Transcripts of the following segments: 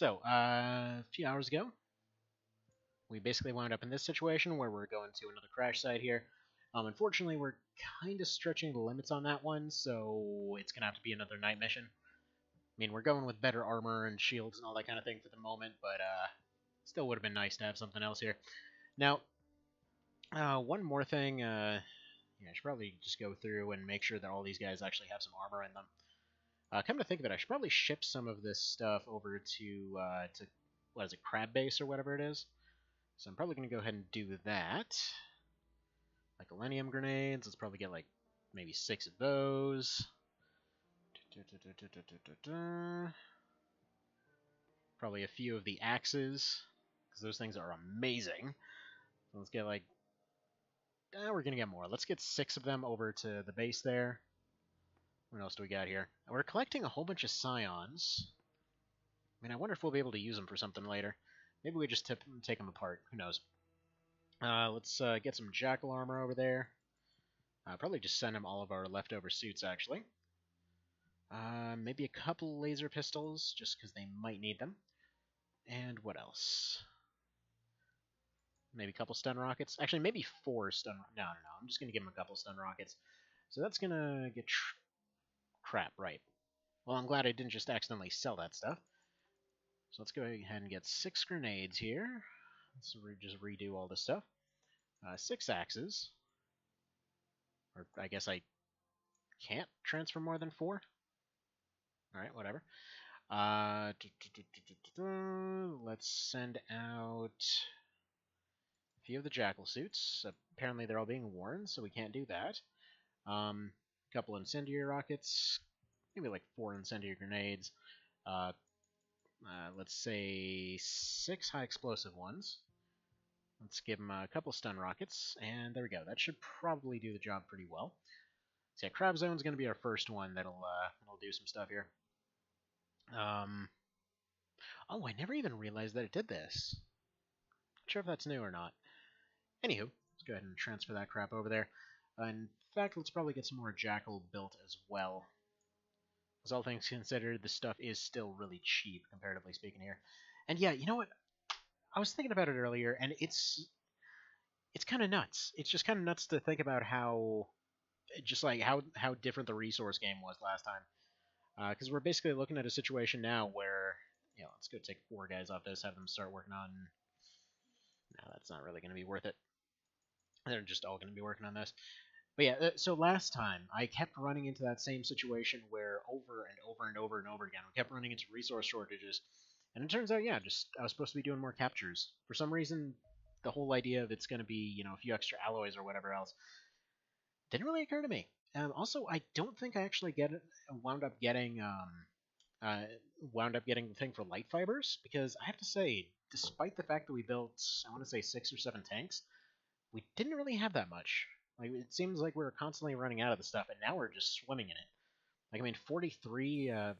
So, a few hours ago, we basically wound up in this situation where we're going to another crash site here. Unfortunately, we're kind of stretching the limits on that one, so it's going to have to be another night mission. I mean, we're going with better armor and shields and all that kind of thing for the moment, but still would have been nice to have something else here. Now, one more thing, I should probably just go through and make sure that all these guys actually have some armor in them. Come to think of it, I should probably ship some of this stuff over to what is it, Crab Base or whatever it is. So I'm probably going to go ahead and do that. Like Millennium Grenades, let's probably get like maybe 6 of those. Probably a few of the axes, because those things are amazing. So let's get like... we're going to get more. Let's get 6 of them over to the base there. What else do we got here? We're collecting a whole bunch of scions. I mean, I wonder if we'll be able to use them for something later. Maybe we just take them apart. Who knows? Let's get some jackal armor over there. Probably just send them all of our leftover suits, actually. Maybe a couple laser pistols, just because they might need them. And what else? Maybe a couple stun rockets. Actually, maybe 4 stun... No. I'm just going to give them a couple stun rockets. So that's going to get... Crap, right. Well, I'm glad I didn't just accidentally sell that stuff. So let's go ahead and get 6 grenades here. Let's just redo all this stuff. 6 axes. Or I guess I can't transfer more than 4? Alright, whatever. Let's send out a few of the jackal suits. Apparently they're all being worn, so we can't do that. A couple incendiary rockets. Maybe like 4 incendiary grenades. Let's say 6 high explosive ones. Let's give them a couple stun rockets, and there we go. That should probably do the job pretty well. So yeah, Crab Zone's going to be our first one that'll do some stuff here. Oh, I never even realized that it did this. Not sure if that's new or not. Anywho, let's go ahead and transfer that crap over there. In fact, let's probably get some more jackal built as well. As all things considered, this stuff is still really cheap, comparatively speaking here. And yeah, you know what? I was thinking about it earlier, and it's kind of nuts. It's just kind of nuts to think about how different the resource game was last time. Because we're basically looking at a situation now where, let's go take 4 guys off this, have them start working on... No, that's not really going to be worth it. They're just all going to be working on this. But yeah, so last time, I kept running into that same situation where over and over and over and over again, we kept running into resource shortages. And it turns out, yeah, I was supposed to be doing more captures. For some reason, the whole idea of it's going to be, a few extra alloys or whatever else didn't really occur to me. Also, I don't think I actually wound up getting the thing for light fibers, because I have to say, despite the fact that we built, I want to say 6 or 7 tanks, we didn't really have that much. Like, it seems like we were constantly running out of the stuff, and now we're just swimming in it. Like, I mean, 43 of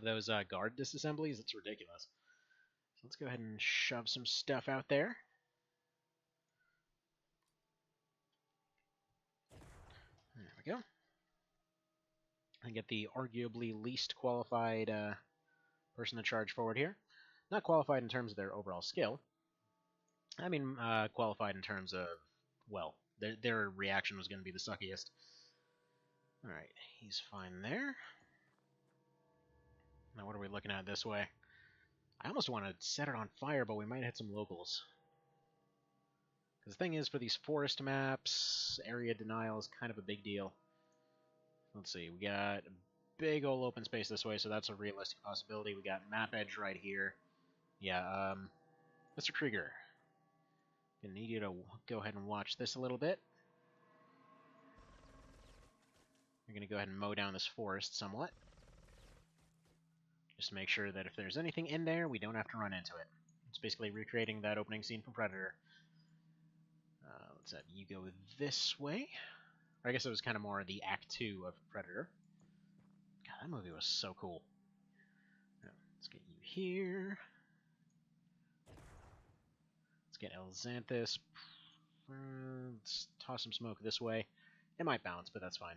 those guard disassemblies, it's ridiculous. So let's go ahead and shove some stuff out there. There we go. And get the arguably least qualified person to charge forward here. Not qualified in terms of their overall skill. I mean, qualified in terms of, well, their reaction was going to be the suckiest. Alright, he's fine there. Now what are we looking at this way? I almost want to set it on fire, but we might hit some locals. Because the thing is, for these forest maps, area denial is kind of a big deal. Let's see, we got a big old open space this way, so that's a realistic possibility. We got map edge right here. Yeah, Mr. Krieger, gonna need you to go ahead and watch this a little bit. We're gonna go ahead and mow down this forest somewhat. Just to make sure that if there's anything in there, we don't have to run into it. It's basically recreating that opening scene from Predator. Let's have you go this way. Or I guess it was kind of more the Act 2 of Predator. God, that movie was so cool. Let's get you here. Let's get El Xanthus. Let's toss some smoke this way. It might bounce, but that's fine.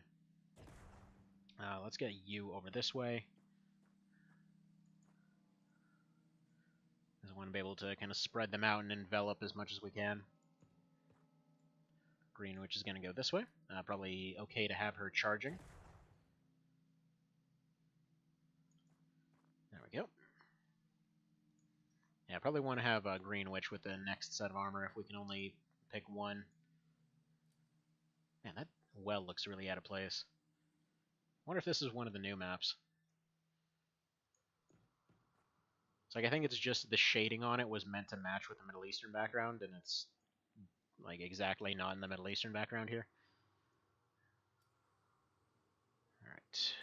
Let's get you over this way. want to be able to kind of spread them out and envelop as much as we can. Green Witch is going to go this way. Probably okay to have her charging. There we go. Yeah, probably want to have a Green Witch with the next set of armor if we can only pick one. Man, that well looks really out of place. I wonder if this is one of the new maps. So like, I think it's just the shading on it was meant to match with the Middle Eastern background, and it's like exactly not in the Middle Eastern background here. Alright.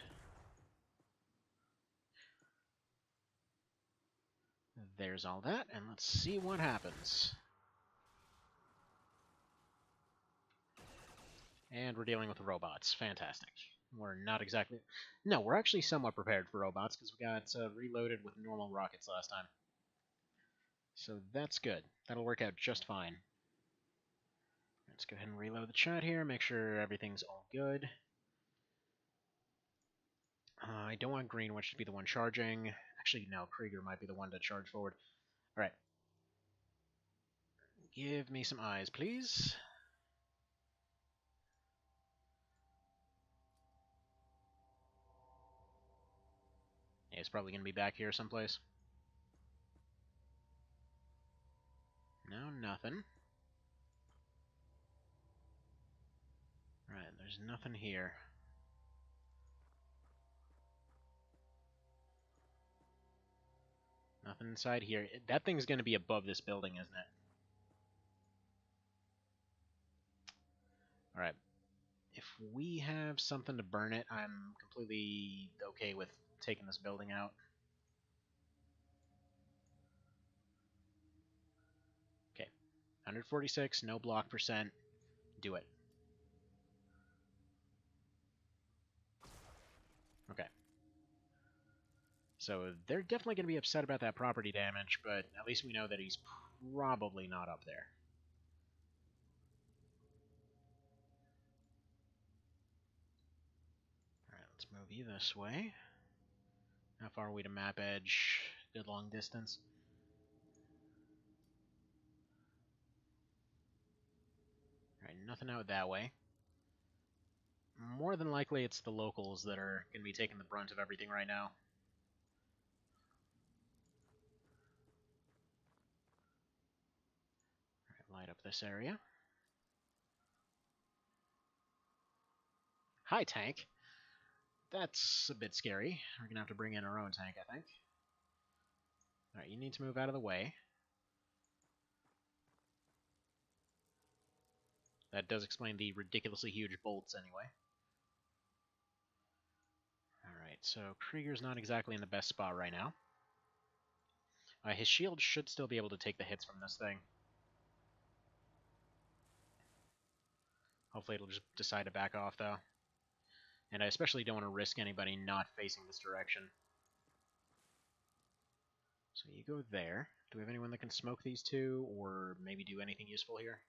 There's all that, and let's see what happens. And we're dealing with robots. Fantastic. We're not exactly... No, we're actually somewhat prepared for robots, because we got reloaded with normal rockets last time. So that's good. That'll work out just fine. Let's go ahead and reload the chat here, make sure everything's all good. I don't want Green Witch to be the one charging. Actually, no, Krieger might be the one to charge forward. Alright. Give me some eyes, please. Yeah, he's probably going to be back here someplace. No, nothing. Alright, there's nothing here. Nothing inside here. That thing's going to be above this building, isn't it? Alright. If we have something to burn it, I'm completely okay with taking this building out. Okay. 146, no block percent. Do it. Okay. So they're definitely going to be upset about that property damage, but at least we know that he's probably not up there. Alright, let's move you this way. How far are we to map edge? Good long distance. Alright, nothing out that way. More than likely it's the locals that are going to be taking the brunt of everything right now. Alright, light up this area. Hi, tank. That's a bit scary. We're going to have to bring in our own tank, I think. Alright, you need to move out of the way. That does explain the ridiculously huge bolts, anyway. Alright, so Krieger's not exactly in the best spot right now. His shield should still be able to take the hits from this thing. Hopefully it'll just decide to back off, though. And I especially don't want to risk anybody not facing this direction. So you go there. Do we have anyone that can smoke these two, or maybe do anything useful here?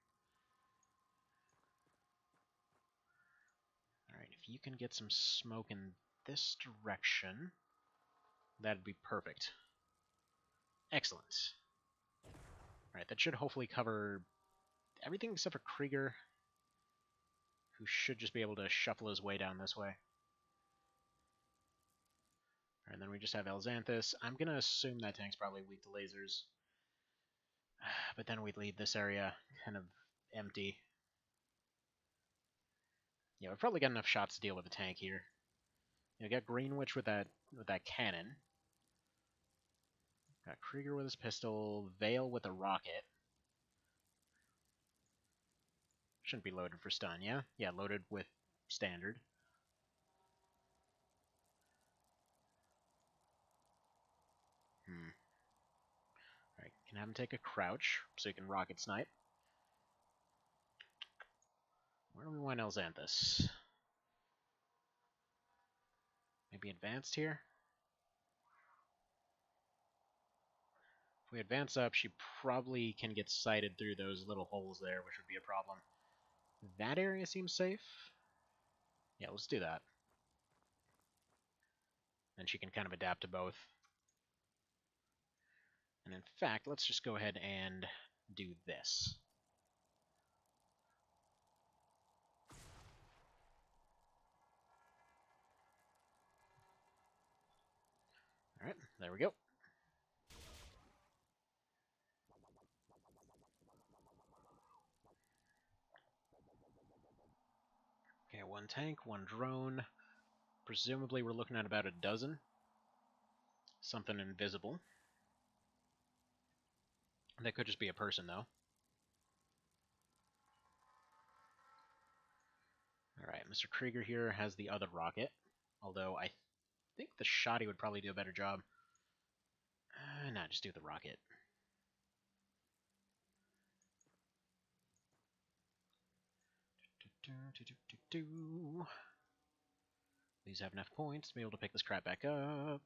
Alright, if you can get some smoke in this direction, that'd be perfect. Excellent. Alright, that should hopefully cover everything except for Krieger, who should just be able to shuffle his way down this way. Alright, then we just have Elxanthus. I'm going to assume that tank's probably weak to lasers. But then we'd leave this area kind of empty. Yeah, we've probably got enough shots to deal with the tank here. You know, got Green Witch with that cannon. Got Krieger with his pistol, Vale with a rocket. Shouldn't be loaded for stun, yeah? Yeah, loaded with standard. Alright, can have him take a crouch, so he can rocket snipe. Where do we want Elxanthus? Maybe advanced here? If we advance up, she probably can get sighted through those little holes there, which would be a problem. That area seems safe. Yeah, let's do that. And she can kind of adapt to both. And in fact, let's just go ahead and do this. Alright, there we go. Okay, one tank, one drone. Presumably we're looking at about a dozen. Something invisible. That could just be a person, though. Alright, Mr. Krieger here has the other rocket. Although I think the shotty would probably do a better job. Nah, just do the rocket. These have enough points to be able to pick this crap back up.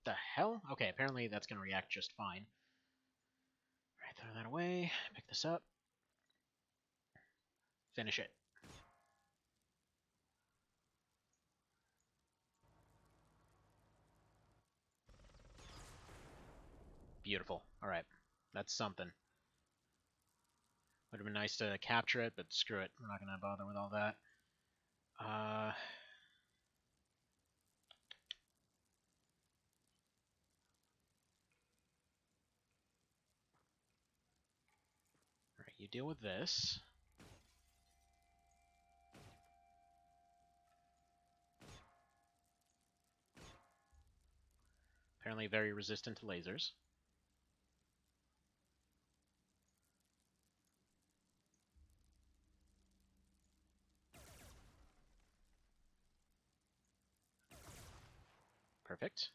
The hell? Okay, apparently that's going to react just fine. Alright, throw that away. Pick this up. Finish it. Beautiful. Alright, that's something. Would have been nice to capture it, but screw it. We're not going to bother with all that. Alright, you deal with this. Apparently very resistant to lasers. Perfect.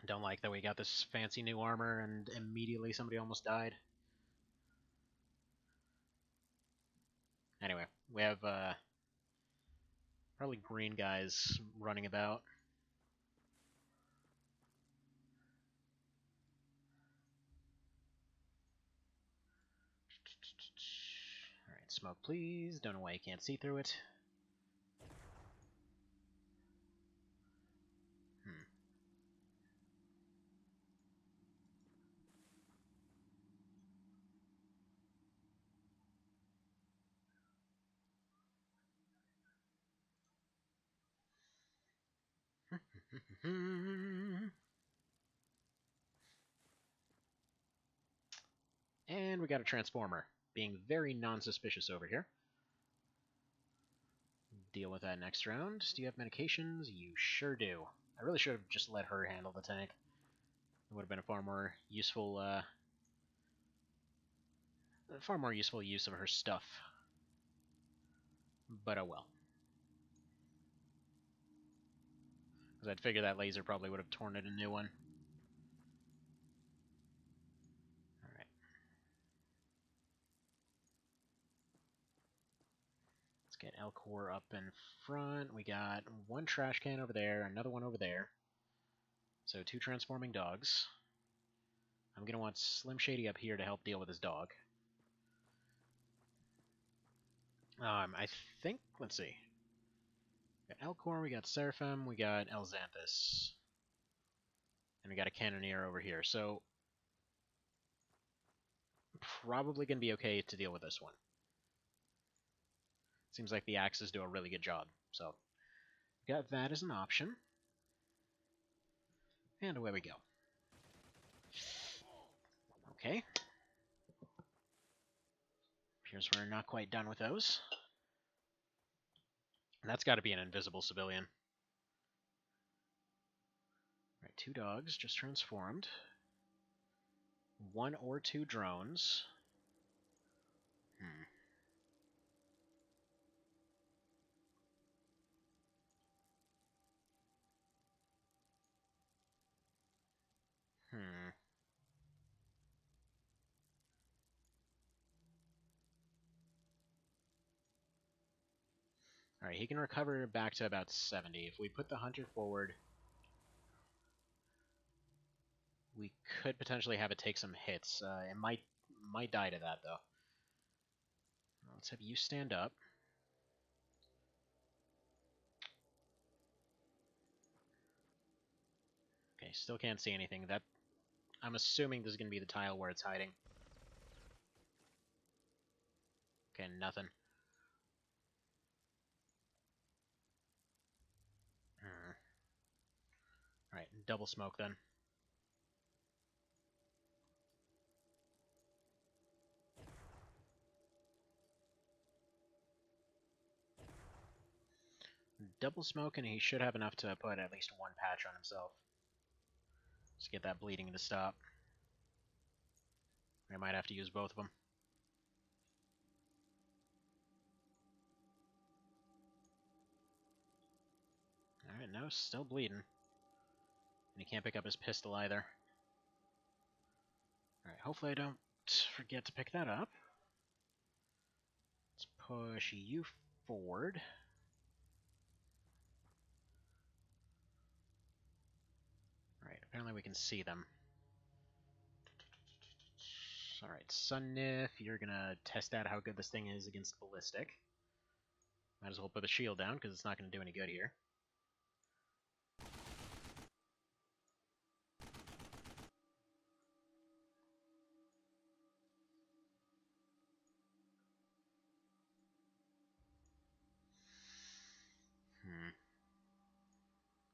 Don't like that we got this fancy new armor and immediately somebody almost died. Anyway, we have probably green guys running about. Alright, smoke please. Don't know why you can't see through it. And we got a transformer, being very non-suspicious over here. Deal with that next round. Do you have medications? You sure do. I really should have just let her handle the tank. It would have been a far more useful use of her stuff. But oh well. Because I'd figure that laser probably would have torn it a new one. Alright. Let's get Elcor up in front. We got one trash can over there, another one over there. So 2 transforming dogs. I'm going to want Slim Shady up here to help deal with his dog. I think, let's see. We got Elcor, we got Seraphim, we got Elxanthus. And we got a Cannoneer over here, so probably going to be okay to deal with this one. Seems like the axes do a really good job, so got that as an option. And away we go. Okay. Appears we're not quite done with those. And that's got to be an invisible civilian. Right, 2 dogs just transformed. 1 or 2 drones. Alright, he can recover back to about 70. If we put the hunter forward, we could potentially have it take some hits. It might die to that, though. Let's have you stand up. Okay, still can't see anything. That I'm assuming this is going to be the tile where it's hiding. Okay, nothing. Alright, double smoke then. Double smoke, and he should have enough to put at least one patch on himself. Just get that bleeding to stop. I might have to use both of them. Alright, no, still bleeding. And he can't pick up his pistol either. Alright, hopefully I don't forget to pick that up. Let's push you forward. Alright, apparently we can see them. Alright, Sunnif, you're gonna test out how good this thing is against ballistic. Might as well put the shield down, because it's not gonna do any good here.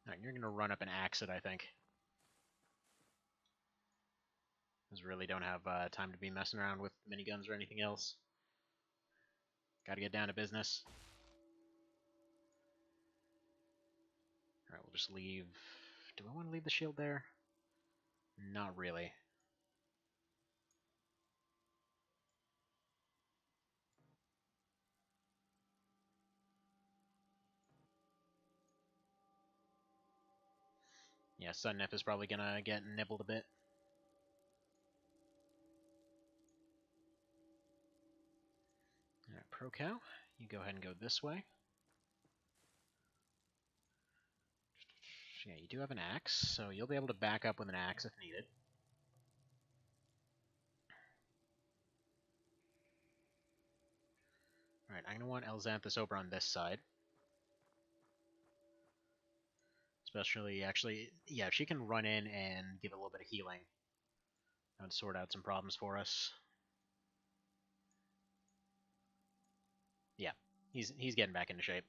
Alright, you're gonna run up and axe it, I think. Because really don't have time to be messing around with miniguns or anything else. Gotta get down to business. Alright, we'll just leave... Do I want to leave the shield there? Not really. Yeah, Sunnif is probably gonna get nibbled a bit. Alright, Pro Cow, you go ahead and go this way. Yeah, you do have an axe, so you'll be able to back up with an axe if needed. Alright, I'm gonna want Elxanthus over on this side. Especially, actually, yeah, if she can run in and give a little bit of healing, that would sort out some problems for us. Yeah, he's getting back into shape.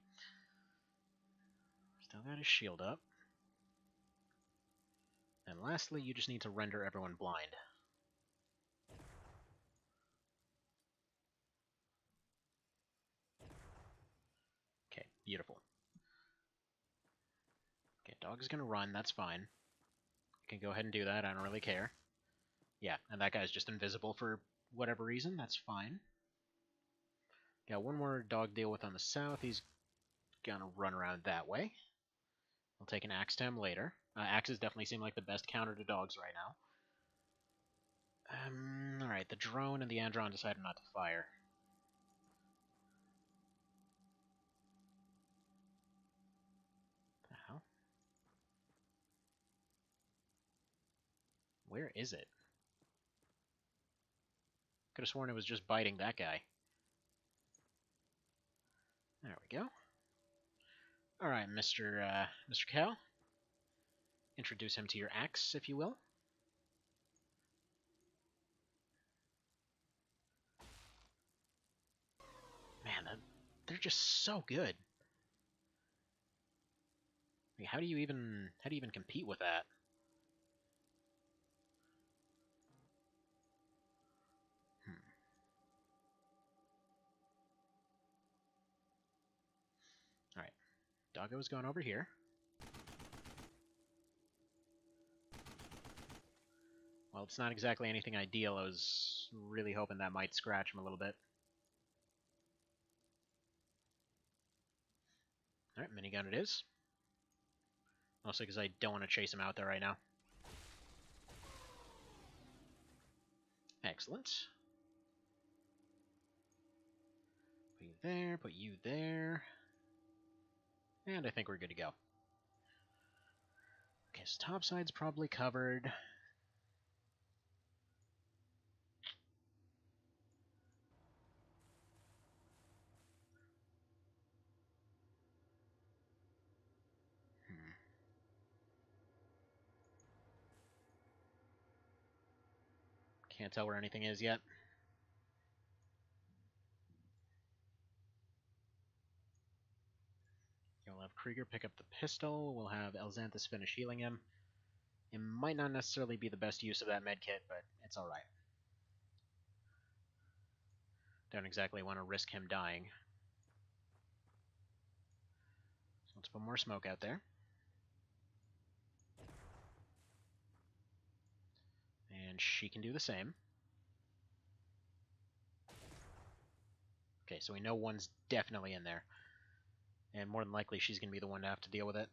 Still got his shield up. And lastly, you just need to render everyone blind. Okay, beautiful. Okay, dog is gonna run, that's fine. You can go ahead and do that, I don't really care. Yeah, and that guy's just invisible for whatever reason, that's fine. Got one more dog deal with on the south, he's gonna run around that way. We'll take an axe to him later. Axes definitely seem like the best counter to dogs right now. Alright, the drone and the Andron decided not to fire. The hell? Where is it? Could have sworn it was just biting that guy. There we go. Alright, Mr. Cow. Introduce him to your axe, if you will. Man, they're just so good. Like, how do you even compete with that? Alright. Doggo's going over here. Well, it's not exactly anything ideal. I was really hoping that might scratch him a little bit. Alright, minigun it is. Mostly because I don't want to chase him out there right now. Excellent. Put you there, put you there. And I think we're good to go. Okay, so top side's probably covered. Can't tell where anything is yet. Okay, we'll have Krieger pick up the pistol. We'll have Elxanthus finish healing him. It might not necessarily be the best use of that medkit, but it's alright. Don't exactly want to risk him dying. So let's put more smoke out there. And she can do the same. Okay, so we know one's definitely in there. And more than likely she's going to be the one to have to deal with it.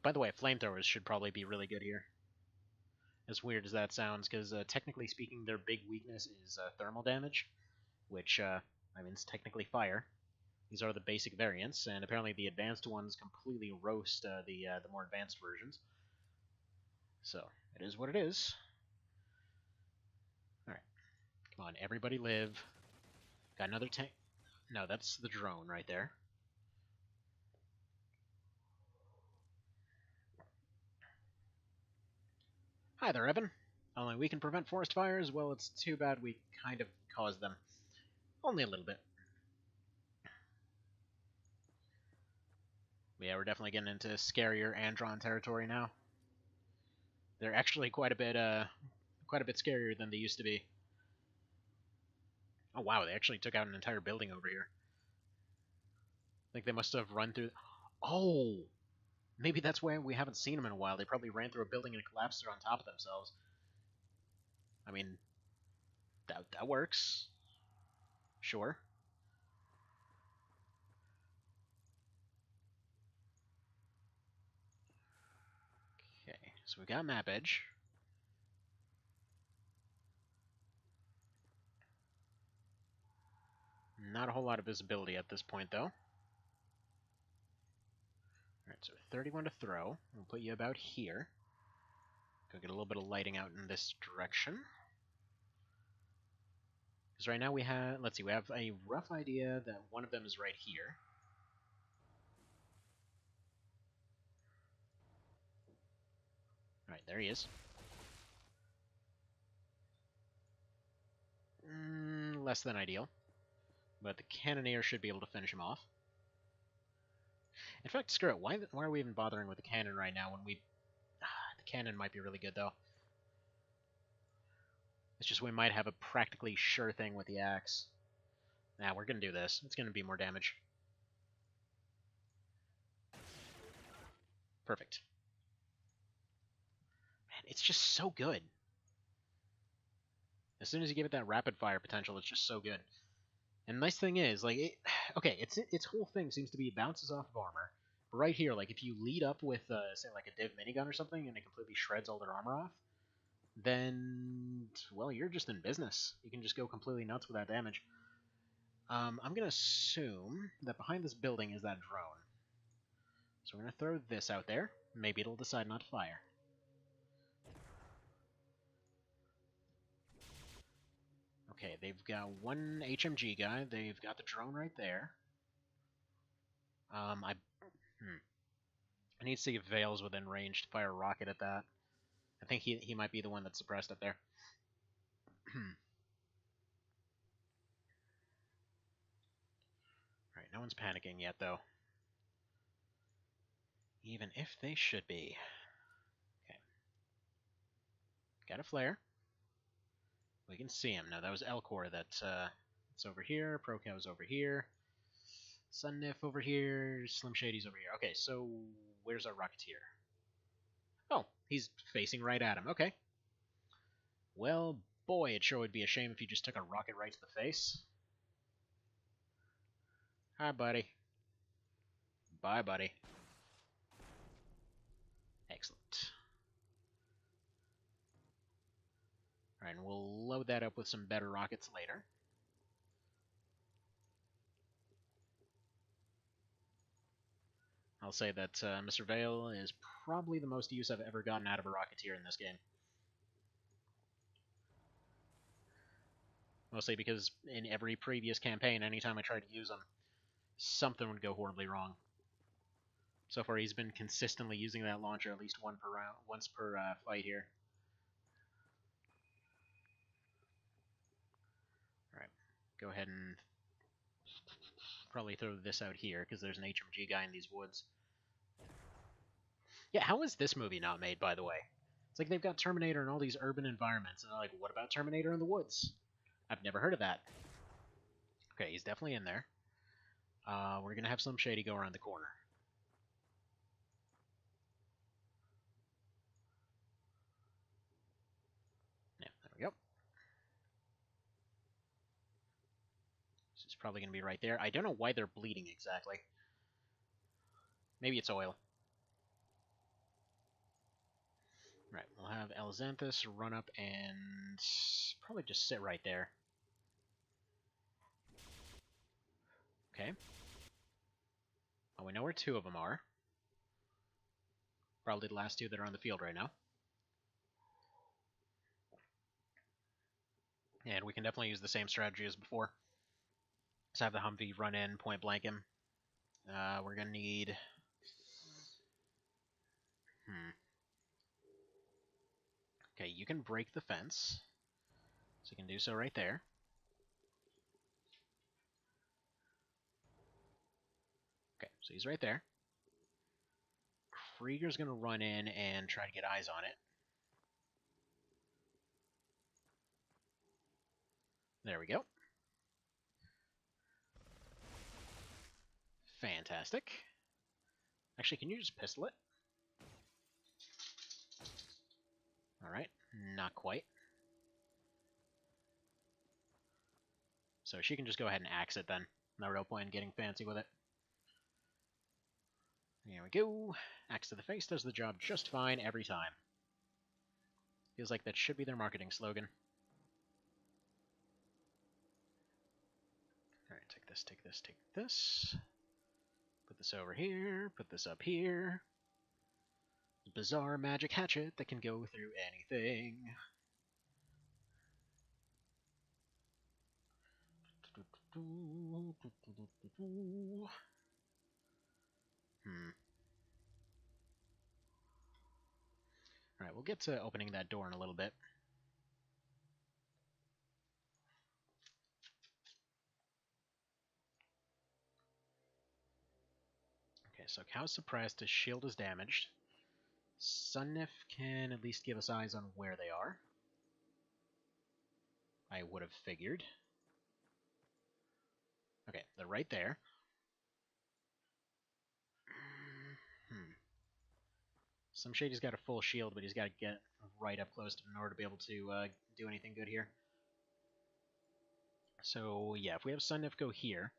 By the way, flamethrowers should probably be really good here. As weird as that sounds, because technically speaking, their big weakness is thermal damage, which, I mean, it's technically fire. These are the basic variants, and apparently the advanced ones completely roast the more advanced versions. So, it is what it is. Alright. Come on, everybody live. Got another tank. No, that's the drone right there. Hi there, Evan. Only we can prevent forest fires? Well, it's too bad we kind of caused them. Only a little bit. Yeah, we're definitely getting into scarier Andron territory now. They're actually quite a bit scarier than they used to be. Oh wow, they actually took out an entire building over here. I think they must have run through... Oh! Maybe that's why we haven't seen them in a while. They probably ran through a building and collapsed there on top of themselves. I mean, that works. Sure. Okay, so we got map edge. Not a whole lot of visibility at this point, though. Alright, so 31 to throw. We'll put you about here. Go get a little bit of lighting out in this direction. Because right now we have, let's see, we have a rough idea that one of them is right here. Alright, there he is. Less than ideal. But the Cannoneer should be able to finish him off. In fact, screw it. Why are we even bothering with the cannon right now when we... the cannon might be really good, though. It's just we might have a practically sure thing with the axe. Nah, we're going to do this. It's going to be more damage. Perfect. Man, it's just so good. As soon as you give it that rapid fire potential, it's just so good. And the nice thing is, like, okay, its whole thing seems to be it bounces off of armor. But right here, like, if you lead up with, say, like a div minigun or something, and it completely shreds all their armor off, then, well, you're just in business. You can just go completely nuts with that damage. I'm going to assume that behind this building is that drone. So we're going to throw this out there. Maybe it'll decide not to fire. Okay, they've got one HMG guy. They've got the drone right there. I need to see if Vale's within range to fire a rocket at that. I think he might be the one that's suppressed up there. Alright, no one's panicking yet, though. Even if they should be. Okay. Got a flare. We can see him. Now, that was Elcor that's over here. Procow's over here. Sunnif over here. Slim Shady's over here. Okay, so where's our Rocketeer? Oh, he's facing right at him. Okay. Well, boy, it sure would be a shame if you just took a rocket right to the face. Hi, buddy. Bye, buddy. Excellent. Alright, and we'll load that up with some better rockets later. I'll say that Mr. Vale is probably the most use I've ever gotten out of a Rocketeer in this game. Mostly because in every previous campaign, anytime I tried to use them, something would go horribly wrong. So far, he's been consistently using that launcher at least once per fight here. All right, go ahead and probably throw this out here because there's an HMG guy in these woods. Yeah, how is this movie not made, by the way? It's like they've got Terminator in all these urban environments, and they're like, what about Terminator in the woods? I've never heard of that. Okay, he's definitely in there. We're going to have Slim Shady go around the corner. Yeah, there we go. This is probably going to be right there. I don't know why they're bleeding exactly. Maybe it's oil. Right, we'll have Elzanthus run up and probably just sit right there. Okay. Well, we know where two of them are. Probably the last two that are on the field right now. And we can definitely use the same strategy as before. Let's have the Humvee run in, point blank him. We're going to need... Okay, you can break the fence. So you can do so right there. Okay, so he's right there. Krieger's going to run in and try to get eyes on it. There we go. Fantastic. Actually, can you just pistol it? Alright, not quite. So she can just go ahead and axe it then. No real point in getting fancy with it. There we go. Axe to the face does the job just fine every time. Feels like that should be their marketing slogan. Alright, take this, take this, take this. Put this over here, put this up here. Bizarre magic hatchet that can go through anything. Alright, we'll get to opening that door in a little bit. Okay, so Cow's suppressed, his shield is damaged. Sunnif can at least give us eyes on where they are. I would have figured. Okay, they're right there. Some Shady's got a full shield, but he's got to get right up close to him in order to be able to do anything good here. So, yeah, if we have Sunnif go here,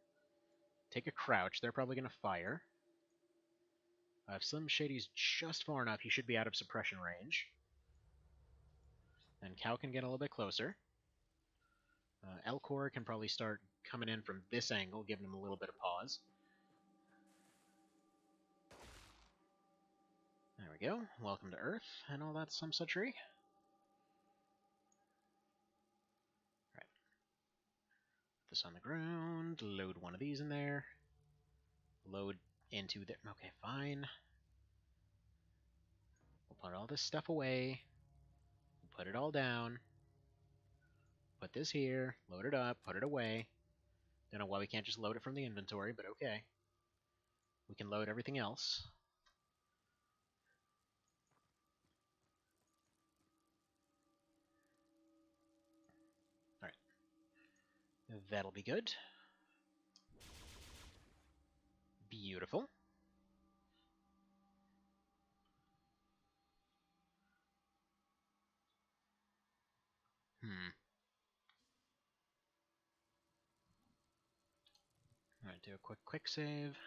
take a crouch, they're probably going to fire. If Slim Shady's just far enough, he should be out of suppression range. Then Cow can get a little bit closer. Elcor can probably start coming in from this angle, giving him a little bit of pause. There we go. Welcome to Earth, and all that some suchery. Right. Put this on the ground, load one of these in there. Load into there. Okay, fine. We'll put all this stuff away. We'll put it all down. Put this here, load it up, put it away. Don't know why we can't just load it from the inventory, but okay. We can load everything else. Alright. That'll be good. Beautiful. Alright, do a quick save.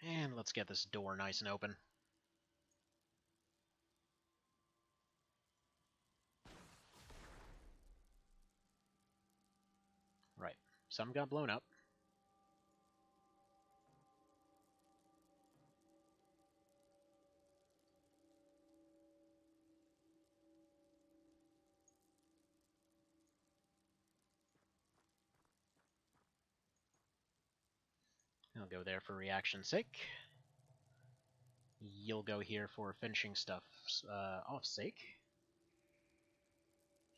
And let's get this door nice and open. Right. Some got blown up. go there for reaction's sake. You'll go here for finishing stuff off sake.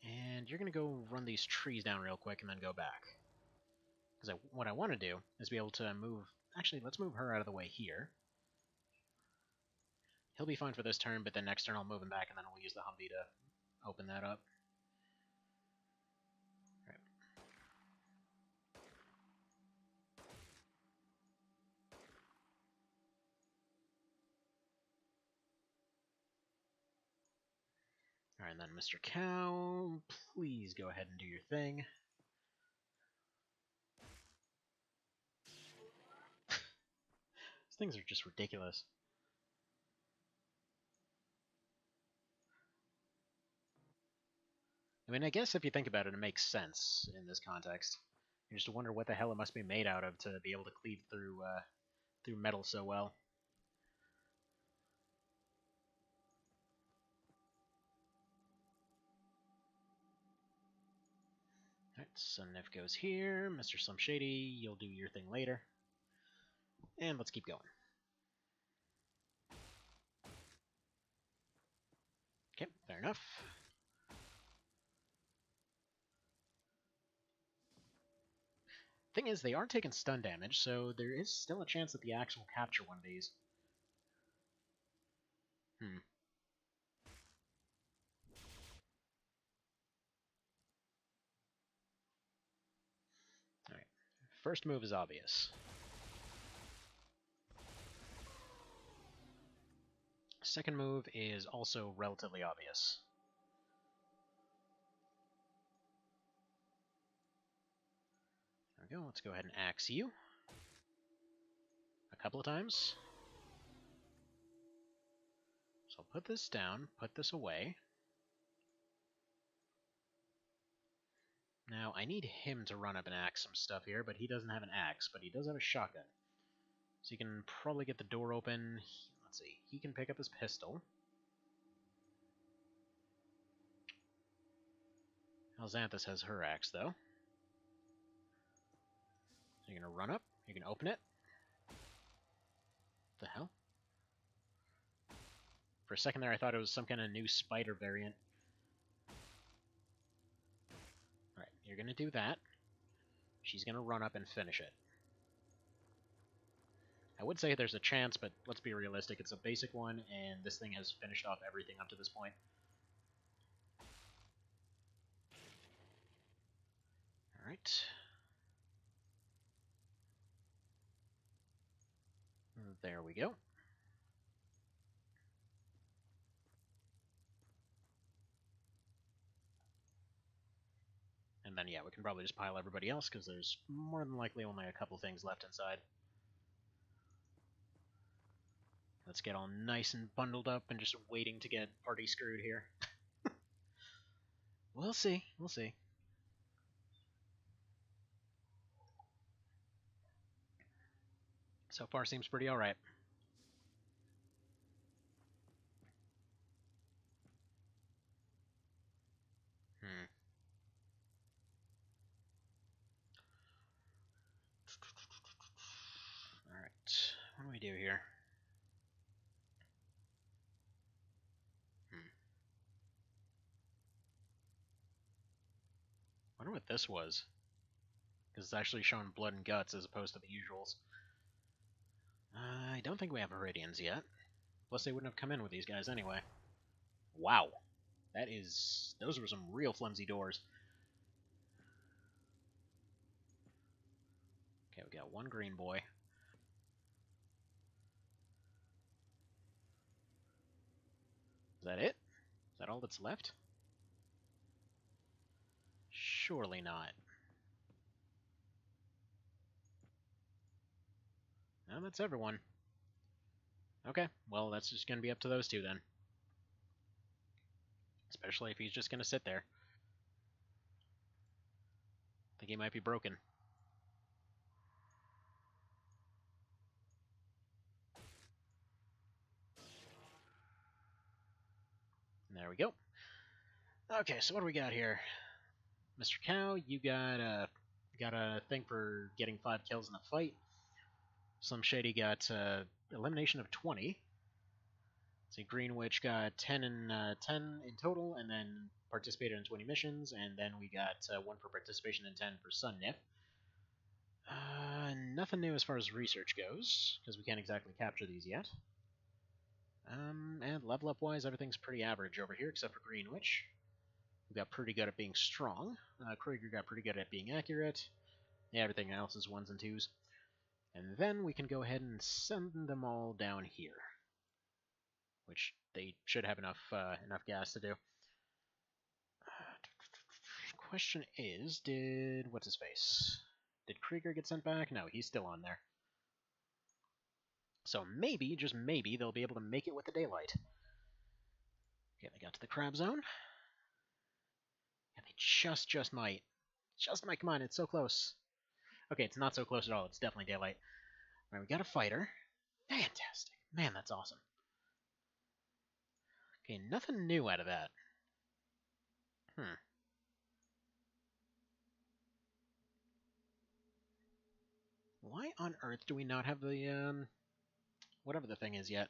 And you're going to go run these trees down real quick and then go back. Because what I want to do is be able to move... Actually, let's move her out of the way here. He'll be fine for this turn, but then next turn I'll move him back, and then we'll use the Humvee to open that up. Alright, and then Mr. Cow, please go ahead and do your thing. These things are just ridiculous. I mean, I guess if you think about it, it makes sense in this context. You just wonder what the hell it must be made out of to be able to cleave through through metal so well. Alright, so Nif goes here. Mr. Slim Shady, you'll do your thing later. And let's keep going. Okay, fair enough. Thing is, they are taking stun damage, so there is still a chance that the axe will capture one of these. Alright, first move is obvious. Second move is also relatively obvious. There we go, let's go ahead and axe you. A couple of times. So I'll put this down, put this away. Now, I need him to run up and axe some stuff here, but he doesn't have an axe, but he does have a shotgun. So he can probably get the door open. Let's see, he can pick up his pistol. Alxanthus has her axe, though. So you're gonna run up, you can open it. What the hell? For a second there, I thought it was some kind of new spider variant. Alright, you're gonna do that. She's gonna run up and finish it. I would say there's a chance, but let's be realistic. It's a basic one, and this thing has finished off everything up to this point. Alright. There we go. And then, yeah, we can probably just pile everybody else, because there's more than likely only a couple things left inside. Let's get all nice and bundled up and just waiting to get party screwed here. We'll see, we'll see. So far seems pretty alright. Alright, what do we do here? I wonder what this was. Because it's actually showing blood and guts as opposed to the usuals. I don't think we have Iridians yet. Plus they wouldn't have come in with these guys anyway. Wow. Those were some real flimsy doors. Okay, we got one green boy. Is that it? Is that all that's left? Surely not. No, that's everyone. Okay, well, that's just going to be up to those two then. Especially if he's just going to sit there. I think he might be broken. There we go. Okay, so what do we got here? Mr. Cow, you got a thing for getting 5 kills in a fight. Slim Shady got elimination of 20. See, Green Witch got 10 in total, and then participated in 20 missions, and then we got 1 for participation and 10 for Sun Nif. Nothing new as far as research goes, because we can't exactly capture these yet. And level up wise, everything's pretty average over here, except for Green Witch. We got pretty good at being strong. Krieger got pretty good at being accurate. Yeah, everything else is 1s and 2s. And then we can go ahead and send them all down here, which they should have enough gas to do. Question is, what's his face? Did Krieger get sent back? No, he's still on there. So maybe, just maybe, they'll be able to make it with the daylight. Okay, they got to the crab zone. And they just might. Just might, come on, it's so close. Okay, it's not so close at all, it's definitely daylight. Alright, we got a fighter. Fantastic. Man, that's awesome. Okay, nothing new out of that. Why on earth do we not have the, whatever the thing is yet?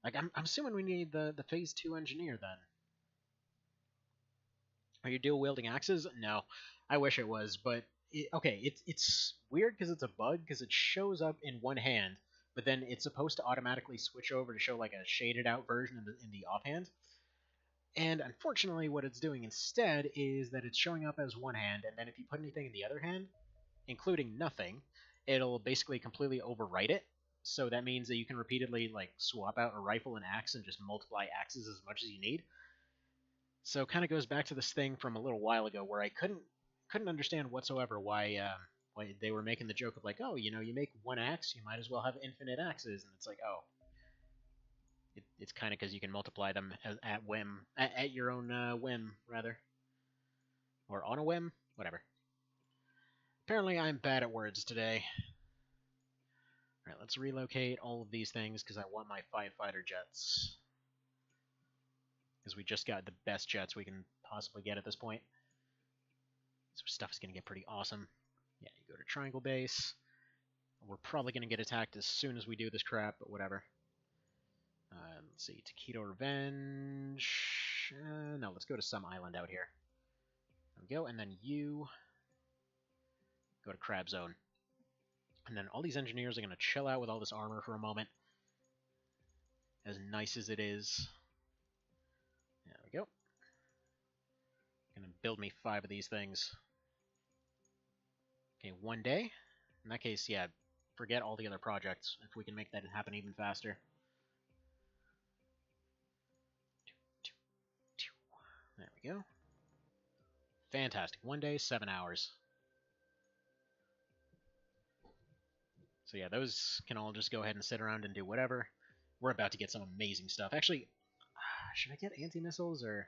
Like, I'm assuming we need the Phase 2 engineer, then. Are you dual-wielding axes? No. I wish it was, but... it's weird because it's a bug, because it shows up in one hand, but then it's supposed to automatically switch over to show, like, a shaded-out version in the offhand. And unfortunately, what it's doing instead is that it's showing up as one hand, and then if you put anything in the other hand, including nothing, it'll basically completely overwrite it. So that means that you can repeatedly like swap out a rifle and axe and just multiply axes as much as you need. So it kind of goes back to this thing from a little while ago where I couldn't understand whatsoever why they were making the joke of like, oh, you make one axe, you might as well have infinite axes, and it's like, oh, it's kind of because you can multiply them at whim, at your own whim, rather, or on a whim, whatever. Apparently, I'm bad at words today. Alright, let's relocate all of these things because I want my 5 fighter jets. Because we just got the best jets we can possibly get at this point. So stuff is going to get pretty awesome. Yeah, you go to Triangle Base. We're probably going to get attacked as soon as we do this crap, but whatever. Let's see, Taquito Revenge. No, let's go to some island out here. There we go, and then you go to Crab Zone. And then all these engineers are going to chill out with all this armor for a moment. As nice as it is. There we go. Gonna build me 5 of these things. Okay, 1 day. In that case, yeah, forget all the other projects, if we can make that happen even faster. There we go. Fantastic. 1 day, 7 hours. So yeah, those can all just go ahead and sit around and do whatever. We're about to get some amazing stuff. Actually, should I get anti-missiles, or...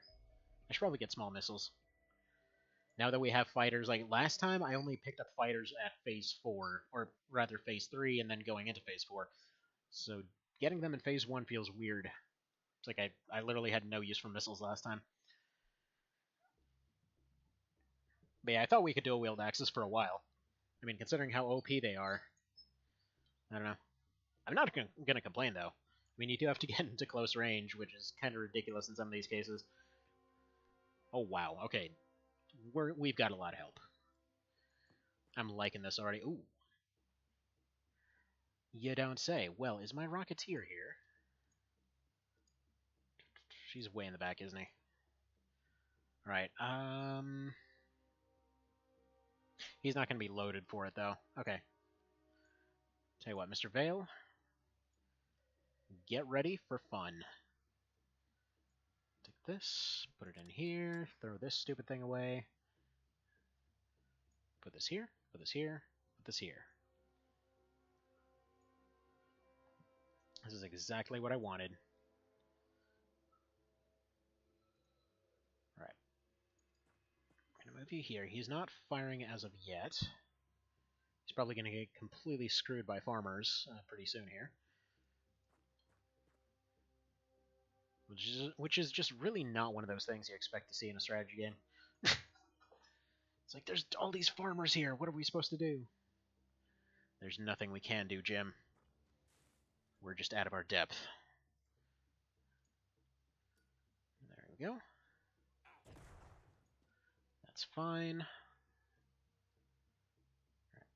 I should probably get small missiles. Now that we have fighters, like last time I only picked up fighters at Phase 4, or rather Phase 3, and then going into Phase 4. So getting them in Phase 1 feels weird. It's like I literally had no use for missiles last time. But yeah, I thought we could dual-wield axes for a while. I mean, considering how OP they are, I don't know. I'm not going to complain, though. I mean, you do have to get into close range, which is kind of ridiculous in some of these cases. Oh, wow. Okay. We've got a lot of help. I'm liking this already. Ooh. You don't say. Well, is my Rocketeer here? She's way in the back, isn't he? Alright, he's not going to be loaded for it, though. Okay. Tell you what, Mr. Vale. Get ready for fun. Take this, put it in here, throw this stupid thing away. Put this here, put this here, put this here. This is exactly what I wanted. Alright. I'm going to move you here. He's not firing as of yet. He's probably going to get completely screwed by farmers pretty soon here. Which is just really not one of those things you expect to see in a strategy game. It's like, there's all these farmers here. What are we supposed to do? There's nothing we can do, Jim. We're just out of our depth. There we go. That's fine. Right.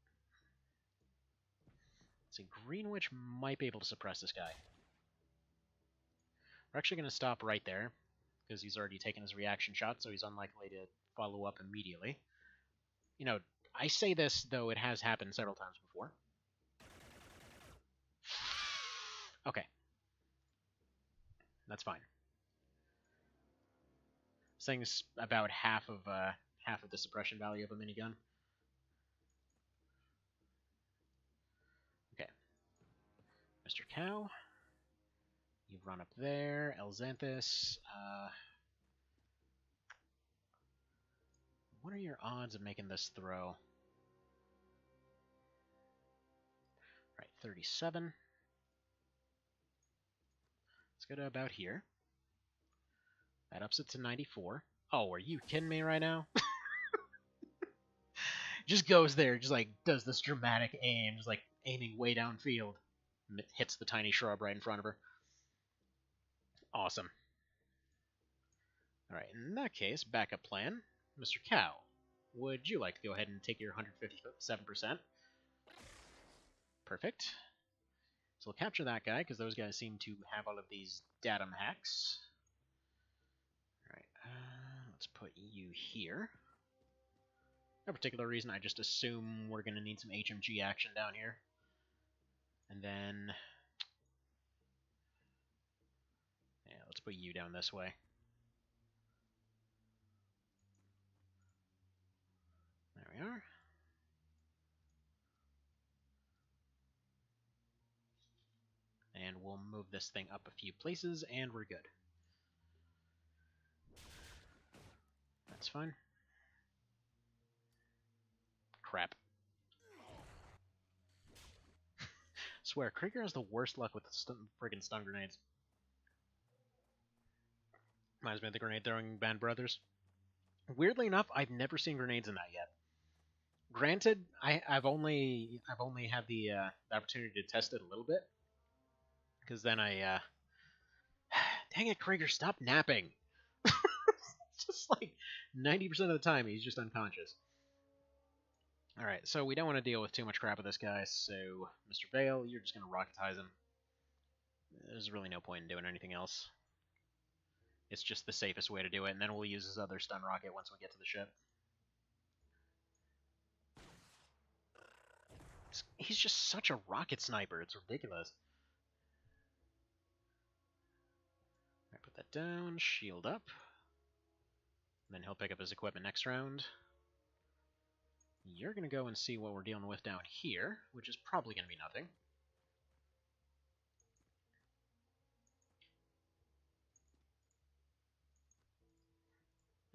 Let's see, Green Witch might be able to suppress this guy. We're actually going to stop right there, because he's already taken his reaction shot, so he's unlikely to follow up immediately. You know, I say this, though it has happened several times before. Okay. That's fine. This thing's about half of the suppression value of a minigun. Okay. Mr. Cow, you run up there. Elxanthus, what are your odds of making this throw? Right, 37. Let's go to about here. That ups it to 94. Oh, are you kidding me right now? Just goes there, just like does this dramatic aim, just like aiming way downfield. Hits the tiny shrub right in front of her. Awesome. Alright, in that case, backup plan. Mr. Cow, would you like to go ahead and take your 157%? Perfect. So we'll capture that guy, because those guys seem to have all of these datum hacks. Alright, let's put you here. No particular reason, I just assume we're going to need some HMG action down here. And then... yeah, let's put you down this way. There we are. And we'll move this thing up a few places, and we're good. That's fine. Crap. Swear, Krieger has the worst luck with the friggin' stun grenades. Reminds me of the grenade throwing Band Brothers. Weirdly enough, I've never seen grenades in that yet. Granted, I've only had the opportunity to test it a little bit, because then I dang it, Krieger, stop napping. Just like 90% of the time, he's just unconscious. Alright, so we don't want to deal with too much crap with this guy, so Mr. Vale, you're just going to rocketize him. There's really no point in doing anything else. It's just the safest way to do it, and then we'll use his other stun rocket once we get to the ship. He's just such a rocket sniper, it's ridiculous. Alright, put that down, shield up. And then he'll pick up his equipment next round. You're going to go and see what we're dealing with down here, which is probably going to be nothing.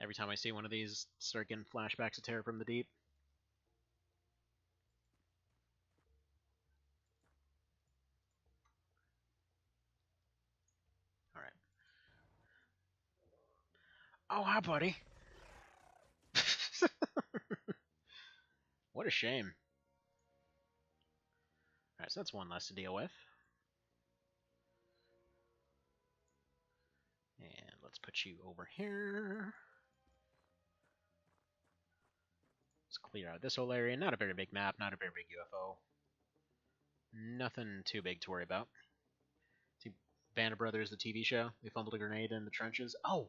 Every time I see one of these, start getting flashbacks of Terror from the Deep. Alright. Oh, hi, buddy! What a shame. Alright, so that's one less to deal with. And let's put you over here. Let's clear out this whole area. Not a very big map, not a very big UFO. Nothing too big to worry about. See, Band of Brothers, the TV show. They fumbled a grenade in the trenches. Oh!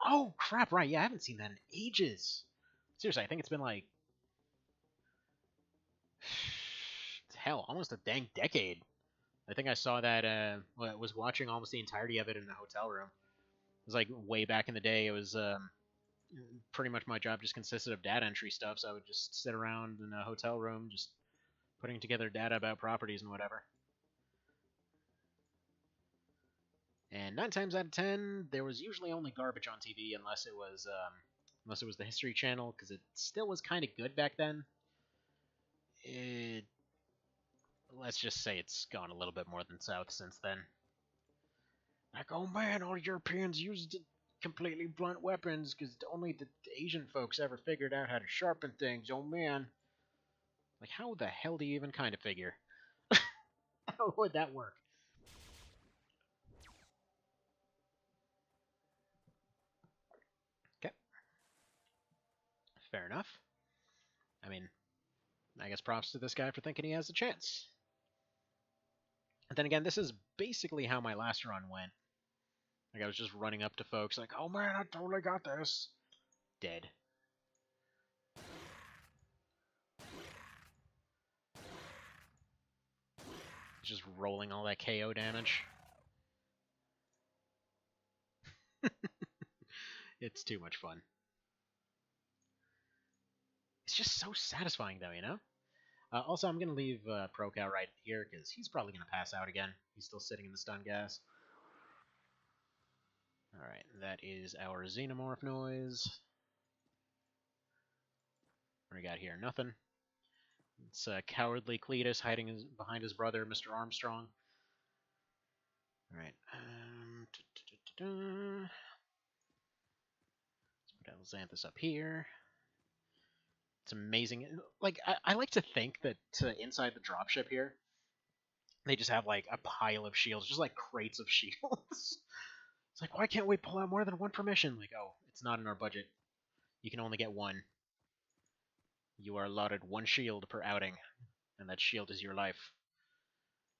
Oh, crap, right, yeah, I haven't seen that in ages. Seriously, I think it's been like... hell, almost a dang decade. I think I saw that, was watching almost the entirety of it in the hotel room. It was like way back in the day. It was pretty much my job just consisted of data entry stuff, so I would just sit around in a hotel room just putting together data about properties and whatever. And 9 times out of 10, there was usually only garbage on TV unless it was the History Channel, because it still was kind of good back then. Let's just say it's gone a little bit more than south since then. Like, oh man, all Europeans used completely blunt weapons because only the Asian folks ever figured out how to sharpen things. Oh man. Like, how the hell do you even kind of figure? How would that work? Fair enough. I mean, I guess props to this guy for thinking he has a chance. And then again, this is basically how my last run went. Like, I was just running up to folks like, oh man, I totally got this. Dead. Just rolling all that KO damage. It's too much fun. It's just so satisfying, though, you know? Also, I'm going to leave ProCal right here, because he's probably going to pass out again. He's still sitting in the stun gas. Alright, that is our Xenomorph noise. What do we got here? Nothing. It's cowardly Cletus hiding behind his brother, Mr. Armstrong. Alright. Let's put Xanthus up here. It's amazing. Like, I like to think that inside the dropship here, they just have, like, a pile of shields, just like crates of shields. It's like, why can't we pull out more than one per mission? Like, oh, it's not in our budget. You can only get one. You are allotted one shield per outing, and that shield is your life.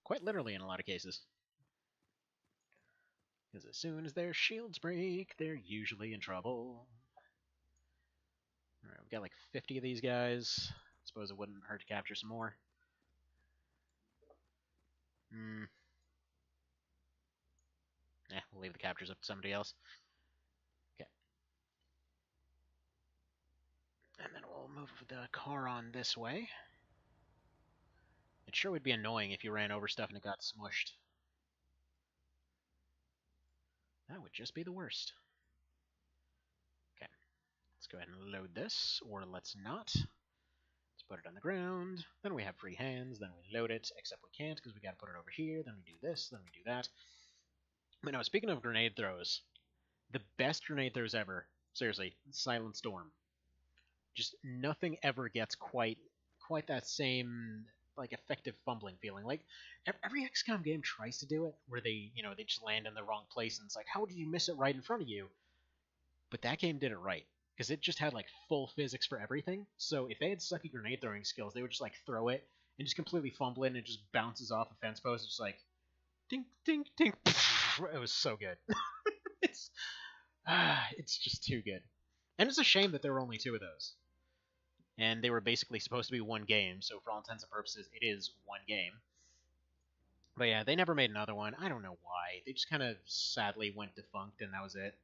Quite literally in a lot of cases. Because as soon as their shields break, they're usually in trouble. Alright, we've got like 50 of these guys. Suppose it wouldn't hurt to capture some more. We'll leave the captures up to somebody else. Okay. And then we'll move the car on this way. It sure would be annoying if you ran over stuff and it got smushed. That would just be the worst. Okay. Let's go ahead and load this, or let's not. Let's put it on the ground. Then we have free hands. Then we load it, except we can't because we got to put it over here. Then we do this. Then we do that. But no, speaking of grenade throws, the best grenade throws ever. Seriously, Silent Storm. Just nothing ever gets quite that same like effective fumbling feeling. Like every XCOM game tries to do it, where they they just land in the wrong place, and it's like, how did you miss it right in front of you? But that game did it right, because it just had like full physics for everything. So if they had sucky grenade throwing skills, they would just like throw it and just completely fumble it, and it just bounces off a fence post. It's just like ding ding ding. It was so good. It's just too good. And it's a shame that there were only 2 of those. And they were basically supposed to be one game, so for all intents and purposes, it is one game. But yeah, they never made another one. I don't know why. They just kind of sadly went defunct, and that was it.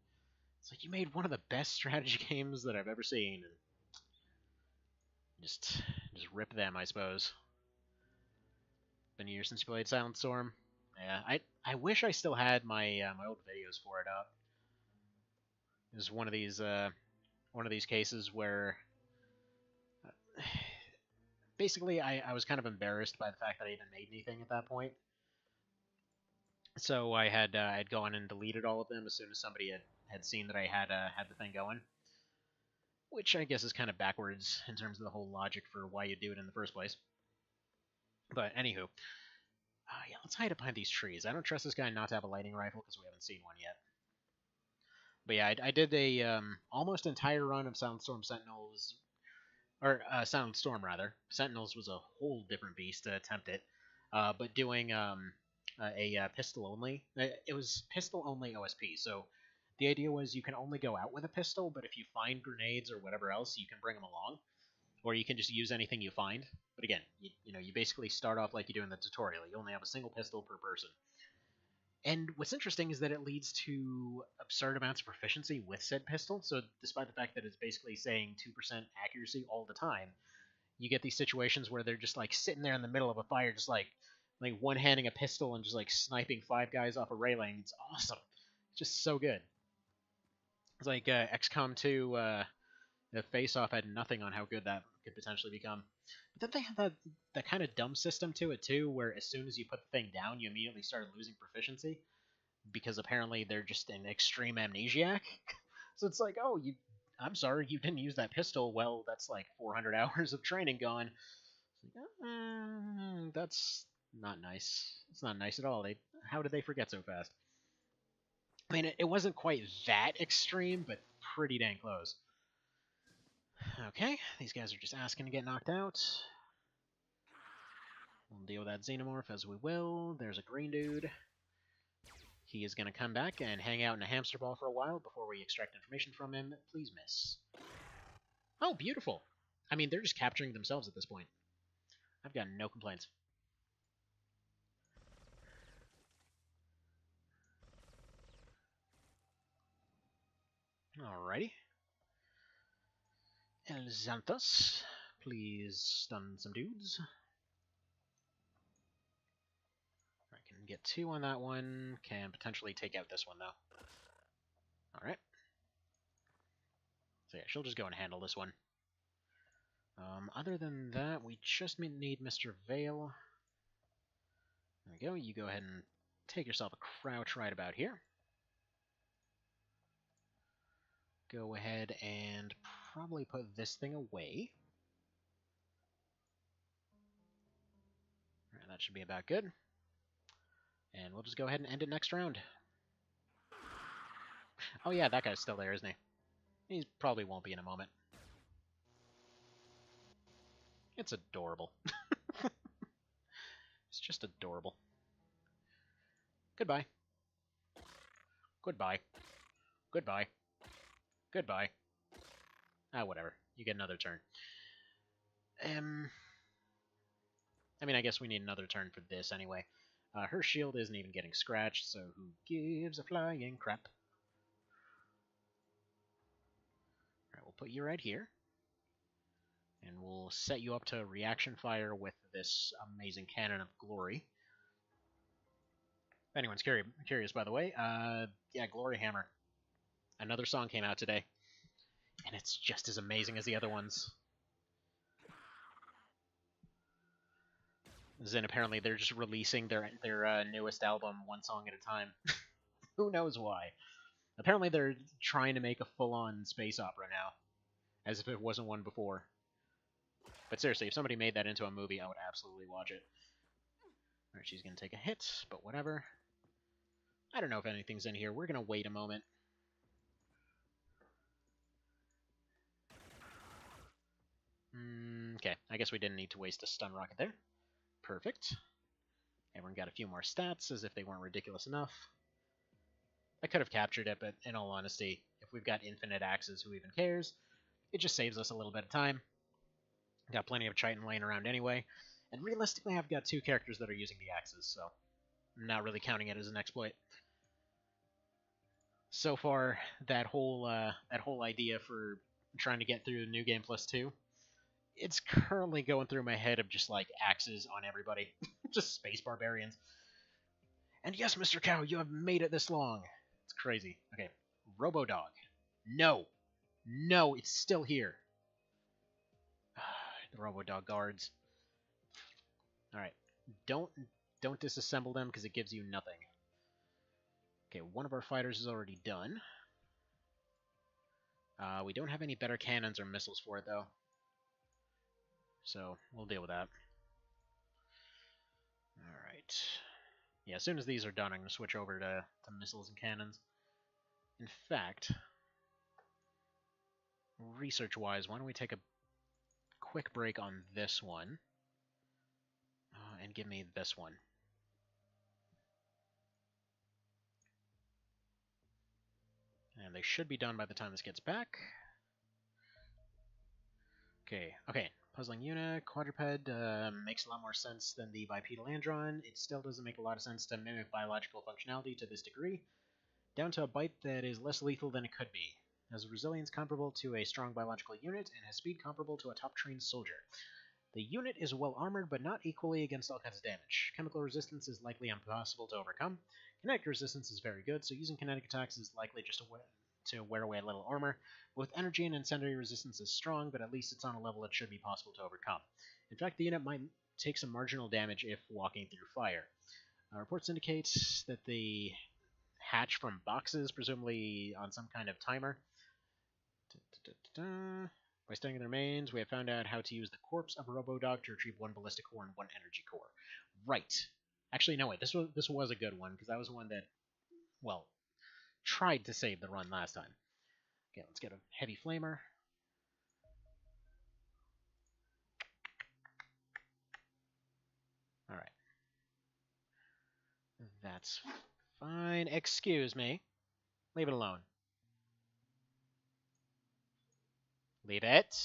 It's like, you made one of the best strategy games that I've ever seen, and just rip them, I suppose. Been years since you played Silent Storm. Yeah, I wish I still had my my old videos for it up. It was one of these cases where basically I was kind of embarrassed by the fact that I even made anything at that point. So I had gone and deleted all of them as soon as somebody had seen that I had the thing going, which I guess is kind of backwards in terms of the whole logic for why you do it in the first place. But anywho, yeah, let's hide up behind these trees. I don't trust this guy not to have a lighting rifle because we haven't seen one yet. But yeah, I did a almost entire run of Silent Storm Sentinels, or Silent Storm rather. Sentinels was a whole different beast to attempt it, but doing a pistol only. It was pistol only OSP. So the idea was you can only go out with a pistol, but if you find grenades or whatever else, you can bring them along, or you can just use anything you find. But again, you basically start off like you do in the tutorial. You only have a single pistol per person. And what's interesting is that it leads to absurd amounts of proficiency with said pistol. So despite the fact that it's basically saying 2% accuracy all the time, you get these situations where they're just like sitting there in the middle of a fire, just like one-handing a pistol and just like sniping 5 guys off a railing. It's awesome. It's just so good. It's like XCOM 2, the Face-Off had nothing on how good that could potentially become. But then they have that kind of dumb system to it too, where as soon as you put the thing down, you immediately start losing proficiency, because apparently they're just an extreme amnesiac. So it's like, oh, I'm sorry, you didn't use that pistol. Well, that's like 400 hours of training gone. Like, that's not nice. It's not nice at all. How did they forget so fast? I mean, it wasn't quite that extreme, but pretty dang close. Okay, these guys are just asking to get knocked out. We'll deal with that Xenomorph as we will. There's a green dude. He is going to come back and hang out in a hamster ball for a while before we extract information from him. Please miss. Oh, beautiful. I mean, they're just capturing themselves at this point. I've got no complaints. Alrighty. El Xanthos, please stun some dudes. I can get 2 on that one. Can potentially take out this one, though. Alright. So yeah, she'll just go and handle this one. Other than that, we just need Mr. Vale. There we go. You go ahead and take yourself a crouch right about here. Go ahead and probably put this thing away. Alright, that should be about good. And we'll just go ahead and end it next round. Oh yeah, that guy's still there, isn't he? He probably won't be in a moment. It's adorable. It's just adorable. Goodbye. Goodbye. Goodbye. Goodbye. Ah, whatever. You get another turn. I mean, I guess we need another turn for this anyway. Her shield isn't even getting scratched, so who gives a flying crap? Alright, we'll put you right here. And we'll set you up to reaction fire with this amazing cannon of glory. If anyone's curious, by the way, yeah, Glory Hammer. Another song came out today, and it's just as amazing as the other ones. Then apparently they're just releasing their newest album one song at a time. Who knows why? Apparently they're trying to make a full-on space opera now, as if it wasn't one before. But seriously, if somebody made that into a movie, I would absolutely watch it. Alright, she's going to take a hit, but whatever. I don't know if anything's in here. We're going to wait a moment. Okay, I guess we didn't need to waste a stun rocket there. Perfect. Everyone got a few more stats, as if they weren't ridiculous enough. I could have captured it, but in all honesty, if we've got infinite axes, who even cares? It just saves us a little bit of time. Got plenty of chitin laying around anyway. And realistically, I've got 2 characters that are using the axes, so I'm not really counting it as an exploit. So far, that whole idea for trying to get through the New Game Plus 2, it's currently going through my head of just like axes on everybody. Just space barbarians. And yes, Mr. Cow, you have made it this long. It's crazy. Okay, Robo-Dog. No. No, it's still here. The Robo-Dog guards. Alright, don't disassemble them because it gives you nothing. Okay, one of our fighters is already done. We don't have any better cannons or missiles for it, though. So, we'll deal with that. Alright. Yeah, as soon as these are done, I'm going to switch over to missiles and cannons. In fact, research-wise, why don't we take a quick break on this one, and give me this one. And they should be done by the time this gets back. Okay. Puzzling unit, quadruped makes a lot more sense than the bipedal andron. It still doesn't make a lot of sense to mimic biological functionality to this degree, down to a bite that is less lethal than it could be. Has a resilience comparable to a strong biological unit, and has speed comparable to a top-trained soldier. The unit is well armored, but not equally against all kinds of damage. Chemical resistance is likely impossible to overcome. Kinetic resistance is very good, so using kinetic attacks is likely just to wear away a little armor. Both energy and incendiary resistance is strong, but at least it's on a level that should be possible to overcome. In fact, the unit might take some marginal damage if walking through fire. Reports indicate that they hatch from boxes, presumably on some kind of timer. By studying their remains, we have found out how to use the corpse of a Robo-Dog to retrieve 1 ballistic core and 1 energy core. Right. Actually, no, wait, this was a good one, because that was one that, well, tried to save the run last time. Okay, let's get a heavy flamer. That's fine. Excuse me. Leave it alone. Leave it.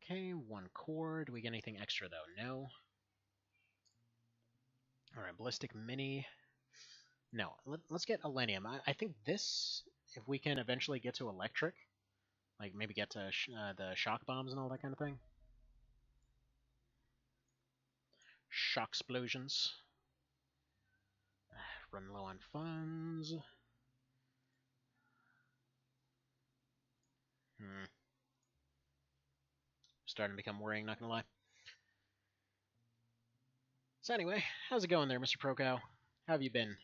Okay, 1 core. Do we get anything extra, though? No. Alright, Ballistic Mini. No, let's get Elenium. I think this, if we can eventually get to Electric, like maybe get to the Shock Bombs and all that kind of thing. Shock Explosions. Run low on funds. Starting to become worrying, not gonna lie. So anyway, how's it going there, Mr. Procow? How have you been?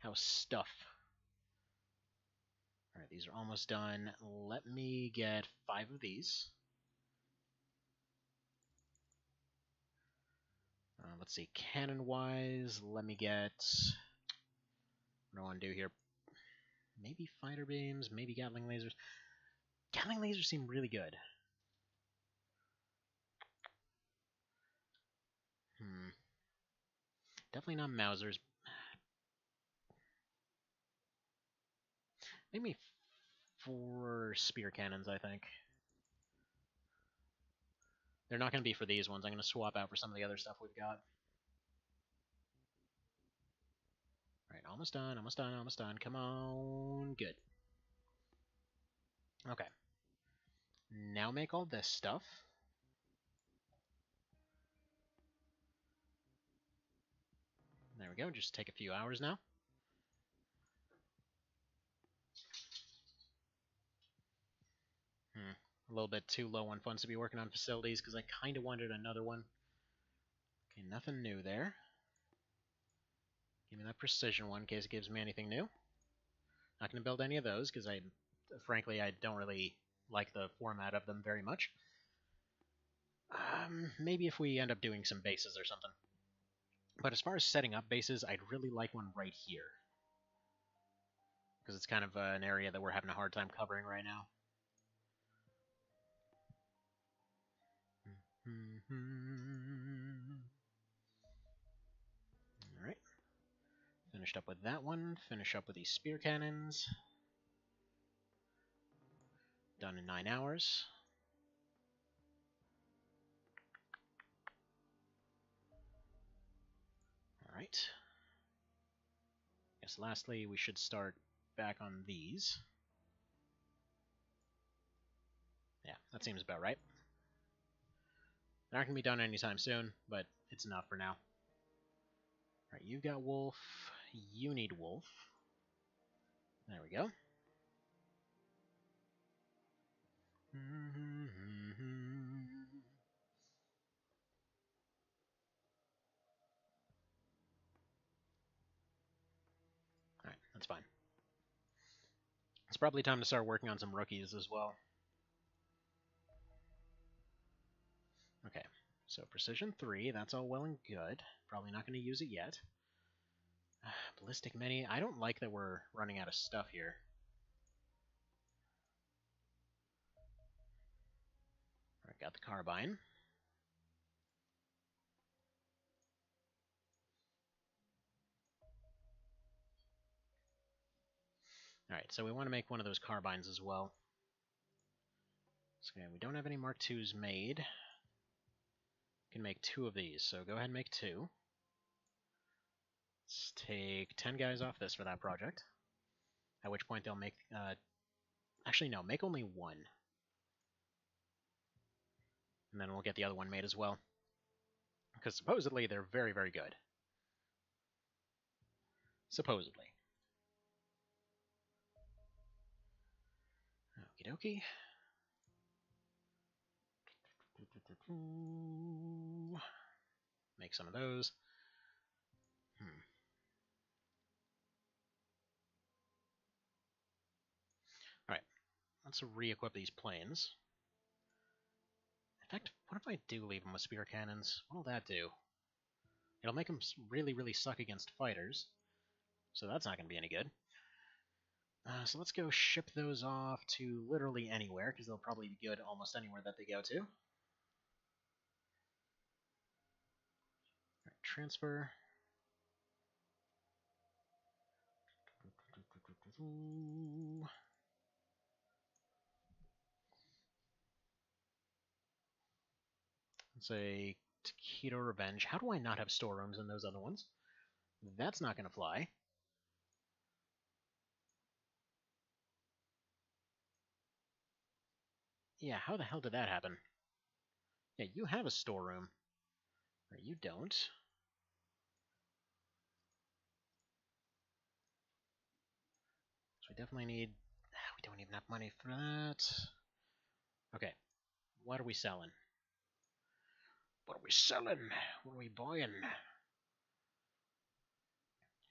How's stuff? Alright, these are almost done. Let me get 5 of these. Let's see, cannon-wise, let me get... What do I want to do here? Maybe fighter beams, maybe Gatling lasers. Gatling lasers seem really good. Definitely not Mausers. Maybe 4 spear cannons, I think. They're not going to be for these ones. I'm going to swap out for some of the other stuff we've got. Alright, almost done, almost done, almost done. Come on. Good. Okay. Now make all this stuff. There we go. Just take a few hours now. A little bit too low on funds to be working on facilities because I kind of wanted another one. Okay, nothing new there. Give me that precision one in case it gives me anything new. Not going to build any of those because frankly, I don't really like the format of them very much. Maybe if we end up doing some bases or something. But as far as setting up bases, I'd really like one right here. Because it's kind of an area that we're having a hard time covering right now. Alright. Finished up with that one. Finish up with these spear cannons. Done in 9 hours. Alright. Guess lastly, we should start back on these. Yeah, that seems about right. They're not going to be done anytime soon, but it's enough for now. Alright, you've got wolf. You need wolf. There we go. Alright, that's fine. It's probably time to start working on some rookies as well. Okay, so precision 3, that's all well and good. Probably not going to use it yet. Ballistic Mini, I don't like that we're running out of stuff here. Alright, got the carbine. Alright, so we want to make one of those carbines as well. So, okay, we don't have any Mark IIs made. We can make 2 of these, so go ahead and make 2. Let's take 10 guys off this for that project. At which point they'll make... actually, no, make only 1. And then we'll get the other one made as well. Because supposedly they're very, very good. Supposedly. Okie dokie. Make some of those. Alright, let's re-equip these planes. In fact, what if I do leave them with spear cannons? What'll that do? It'll make them really, really suck against fighters. So that's not going to be any good. So let's go ship those off to literally anywhere, because they'll probably be good almost anywhere that they go to. Right, transfer. Let's say Taquito Revenge. How do I not have storerooms in those other ones? That's not going to fly. Yeah, how the hell did that happen? Yeah, you have a storeroom. Or you don't. So we definitely need... We don't even have money for that. Okay, what are we selling? What are we selling? What are we buying?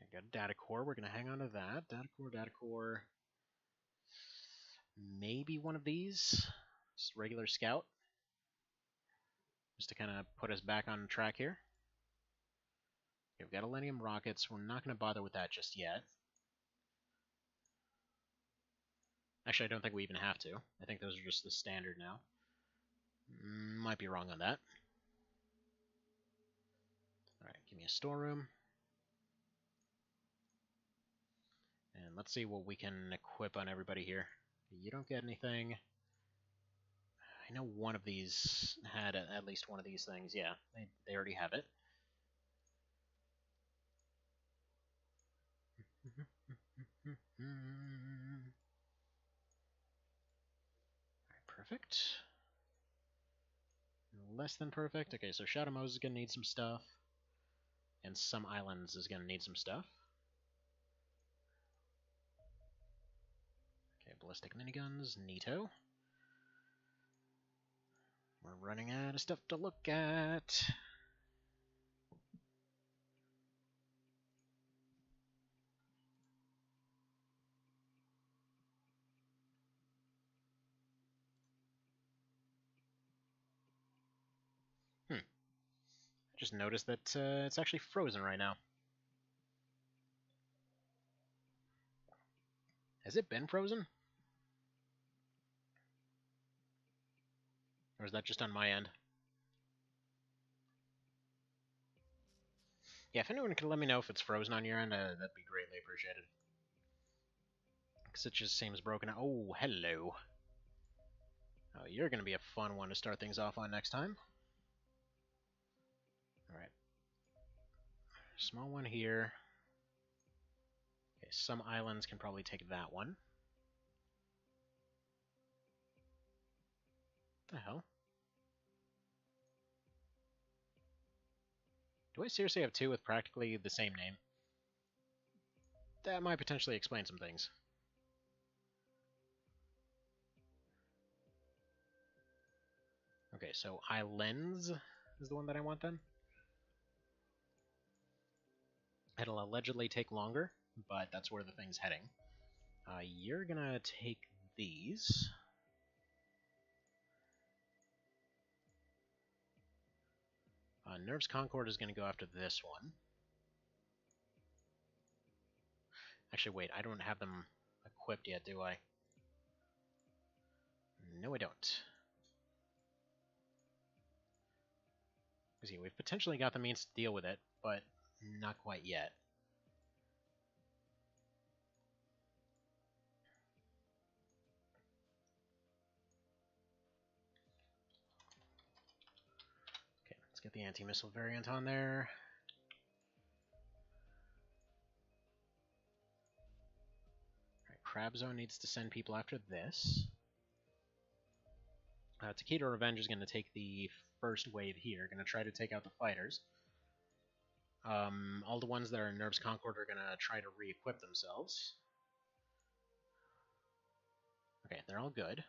I got a data core. We're going to hang on to that. Data core. Maybe one of these. Just regular scout. Just to kind of put us back on track here. Okay, we've got Millennium rockets. We're not going to bother with that just yet. Actually, I don't think we even have to. I think those are just the standard now. Might be wrong on that. Alright, give me a storeroom. And let's see what we can equip on everybody here. You don't get anything. I know one of these had at least one of these things. Yeah, they already have it. Alright, perfect. Less than perfect. Okay, so Shadow Mose is going to need some stuff. And some islands is going to need some stuff. Okay, ballistic miniguns, neato. We're running out of stuff to look at. I just noticed that it's actually frozen right now. Has it been frozen? Or is that just on my end? Yeah, if anyone could let me know if it's frozen on your end, that'd be greatly appreciated. Because it just seems broken. Oh, hello. Oh, you're going to be a fun one to start things off on next time. Alright. Small one here. Okay, some islands can probably take that one. What the hell? Do I seriously have two with practically the same name? That might potentially explain some things. Okay, so Islands is the one that I want then? It'll allegedly take longer, but that's where the thing's heading. You're gonna take these. Nerves Concord is gonna go after this one. Actually, wait, I don't have them equipped yet, do I? No, I don't. See, we've potentially got the means to deal with it, but not quite yet. Okay, let's get the anti-missile variant on there. Alright, Crab Zone needs to send people after this. Taquito Revenge is going to take the first wave here, going to try to take out the fighters. All the ones that are in Nerves Concord are going to try to re-equip themselves. Okay, they're all good.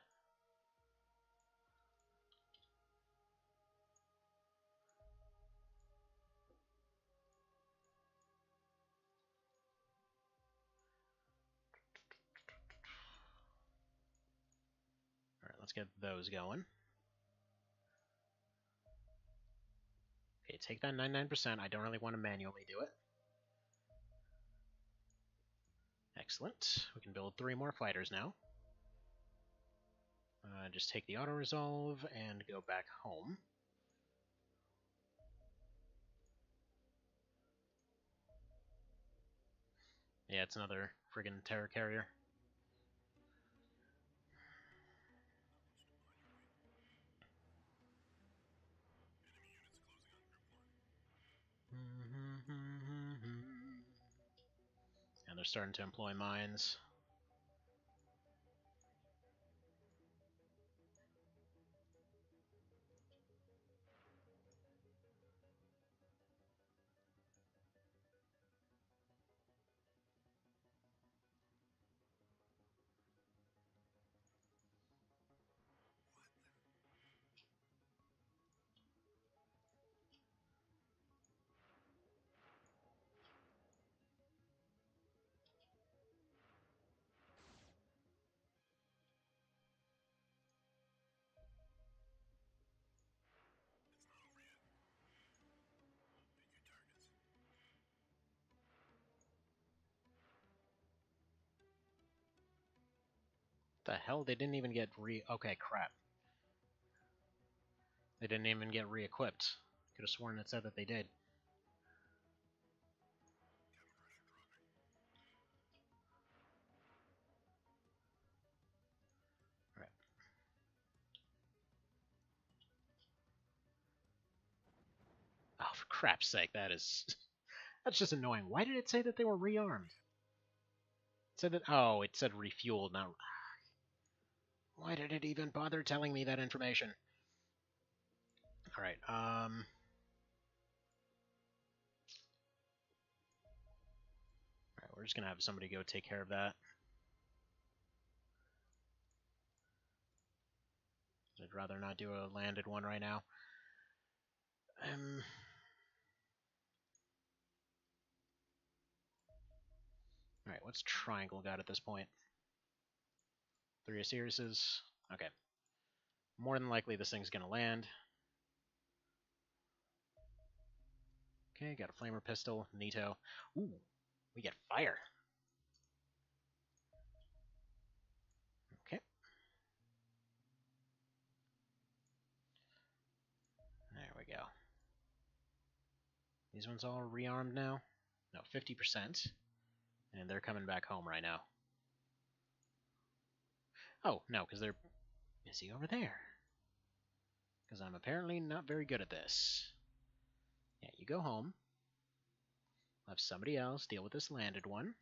Alright, let's get those going. Okay, take that 99%. I don't really want to manually do it. Excellent. We can build 3 more fighters now. Just take the auto-resolve and go back home. Yeah, it's another friggin' terror carrier. And they're starting to employ mines. The hell? They didn't even get Okay, crap. They didn't even get re-equipped. Could have sworn it said that they did. Alright. Oh, for crap's sake, that is... That's just annoying. Why did it say that they were rearmed? It said that... Oh, it said refueled, not... Why did it even bother telling me that information? Alright, Alright, we're just gonna have somebody go take care of that. I'd rather not do a landed one right now. Alright, what's Triangle got at this point? 3 Osirises? Okay. More than likely this thing's gonna land. Okay, got a Flamer Pistol, Neato. Ooh, we get fire. Okay. There we go. These ones all rearmed now? No, 50%. And they're coming back home right now. Oh, no, because they're busy over there. Because I'm apparently not very good at this. Yeah, you go home. Have somebody else deal with this landed one.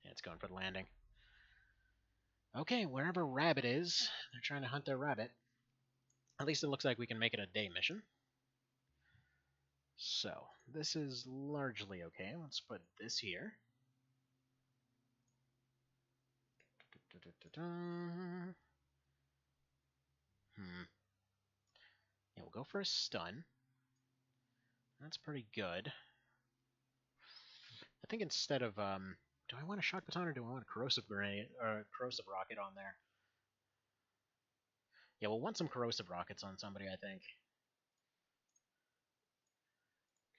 Yeah, it's going for the landing. Okay, wherever Rabbit is, they're trying to hunt their rabbit. At least it looks like we can make it a day mission. So, this is largely okay. Let's put this here. Yeah, we'll go for a stun. That's pretty good. I think instead of, do I want a shock baton or do I want a corrosive grenade or corrosive rocket on there? Yeah, we'll want some corrosive rockets on somebody, I think.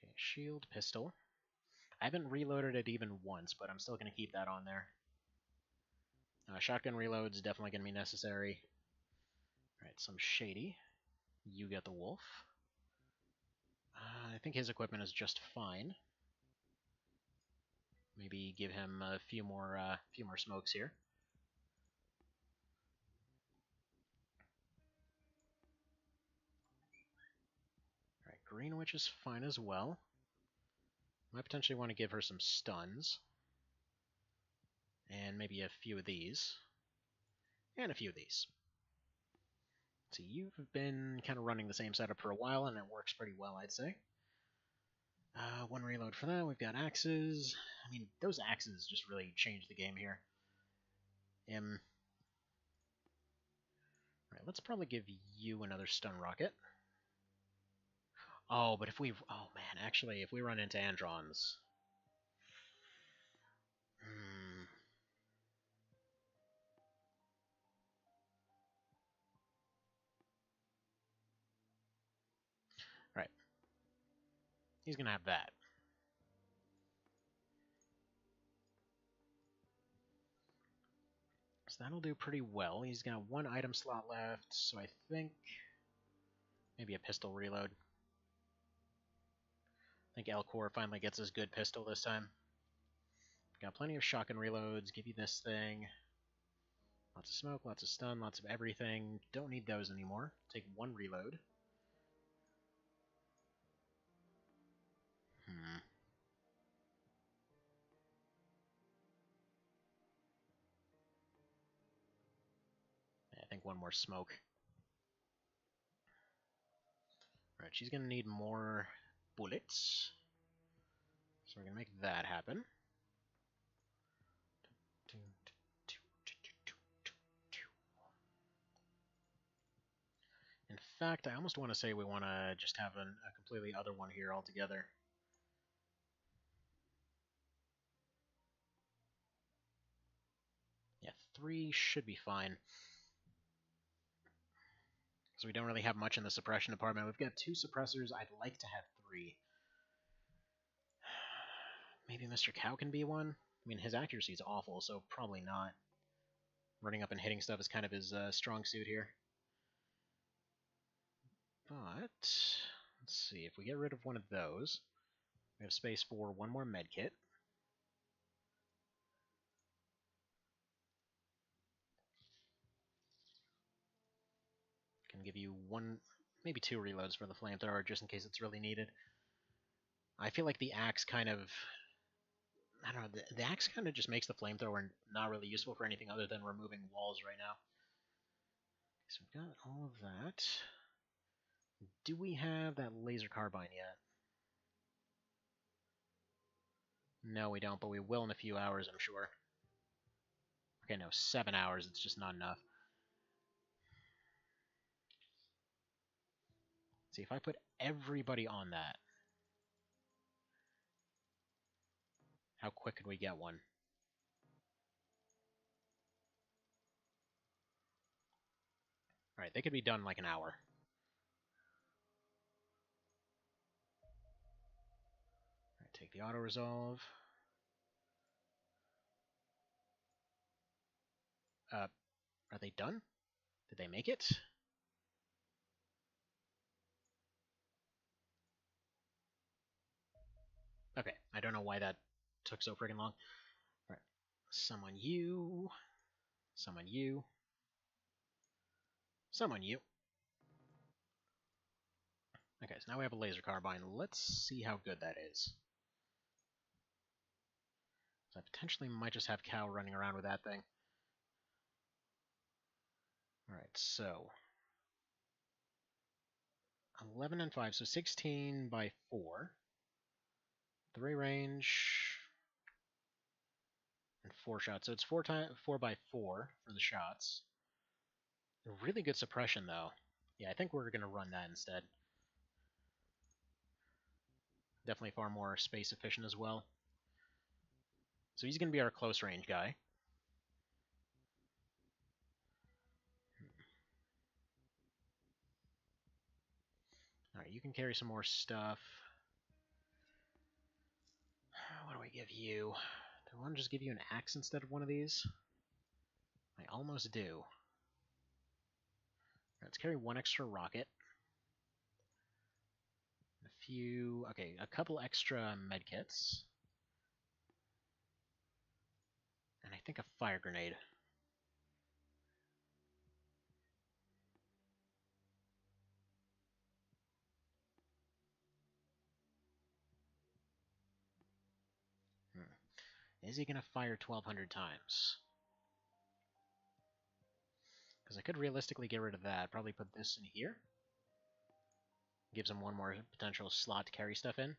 Okay, shield, pistol. I haven't reloaded it even once, but I'm still going to keep that on there. Shotgun reload's definitely going to be necessary. Alright, some shady. You get the wolf. I think his equipment is just fine. Maybe give him a few more smokes here. Alright, Green Witch is fine as well. Might potentially want to give her some stuns. And maybe a few of these. And a few of these. So you've been kind of running the same setup for a while, and it works pretty well, I'd say. One reload for that. We've got axes. I mean, those axes just really changed the game here. Alright, let's probably give you another stun rocket. Oh, but if we... Oh, man, actually, if we run into Androns... Right. He's gonna have that. So that'll do pretty well. He's got one item slot left, so I think maybe a pistol reload. I think Elcor finally gets his good pistol this time. Got plenty of shotgun reloads. Give you this thing. Lots of smoke, lots of stun, lots of everything. Don't need those anymore. Take one reload. I think one more smoke. Alright, she's going to need more bullets. So we're going to make that happen. In fact, I almost want to say we want to just have a completely other one here altogether. Yeah, 3 should be fine. Because we don't really have much in the suppression department. We've got 2 suppressors. I'd like to have 3. Maybe Mr. Cow can be one? I mean, his accuracy is awful, so probably not. Running up and hitting stuff is kind of his strong suit here. But, let's see, if we get rid of one of those, we have space for one more medkit. Can give you 1, maybe 2 reloads for the flamethrower, just in case it's really needed. I feel like the axe kind of, I don't know, the axe kind of just makes the flamethrower not really useful for anything other than removing walls right now. So we've got all of that. Do we have that laser carbine yet? No, we don't, but we will in a few hours, I'm sure. Okay, no, 7 hours, it's just not enough. See, if I put everybody on that, how quick could we get one? Alright, they could be done in like an hour. Alright, take the auto-resolve. Are they done? Did they make it? Okay, I don't know why that took so freaking long. Alright, summon you. Summon you. Summon you. Okay, so now we have a laser carbine. Let's see how good that is. So I potentially might just have Cow running around with that thing. Alright, so 11 and 5, so 16 by 4. 3 range and 4 shots. So it's 4 by 4 for the shots. Really good suppression though. Yeah, I think we're gonna run that instead. Definitely far more space efficient as well. So he's gonna be our close range guy. Alright, you can carry some more stuff. What do we give you? Do I want to just give you an axe instead of one of these? I almost do. Let's carry 1 extra rocket. A couple extra medkits. And I think a fire grenade. Is he going to fire 1,200 times? Because I could realistically get rid of that. Probably put this in here. Gives him one more potential slot to carry stuff in.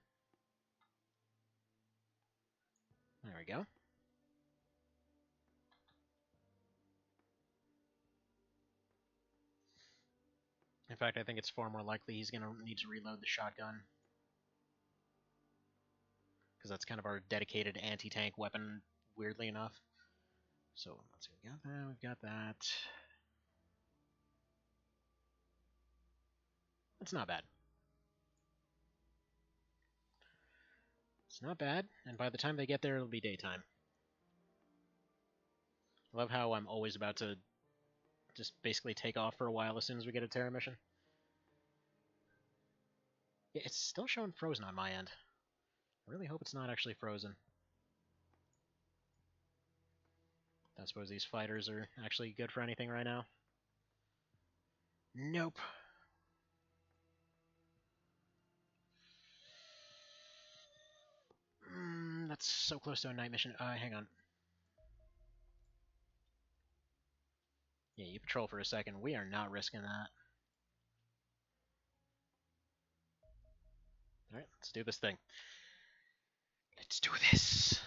There we go. In fact, I think it's far more likely he's going to need to reload the shotgun. Because that's kind of our dedicated anti-tank weapon, weirdly enough. So, let's see, we've got that. That's not bad. It's not bad, and by the time they get there, it'll be daytime. I love how I'm always about to just basically take off for a while as soon as we get a Terra mission. Yeah, it's still showing frozen on my end. I really hope it's not actually frozen. I suppose these fighters are actually good for anything right now. Nope. That's so close to a night mission. Hang on. Yeah, you patrol for a second. We are not risking that. Alright, let's do this thing. Let's do this!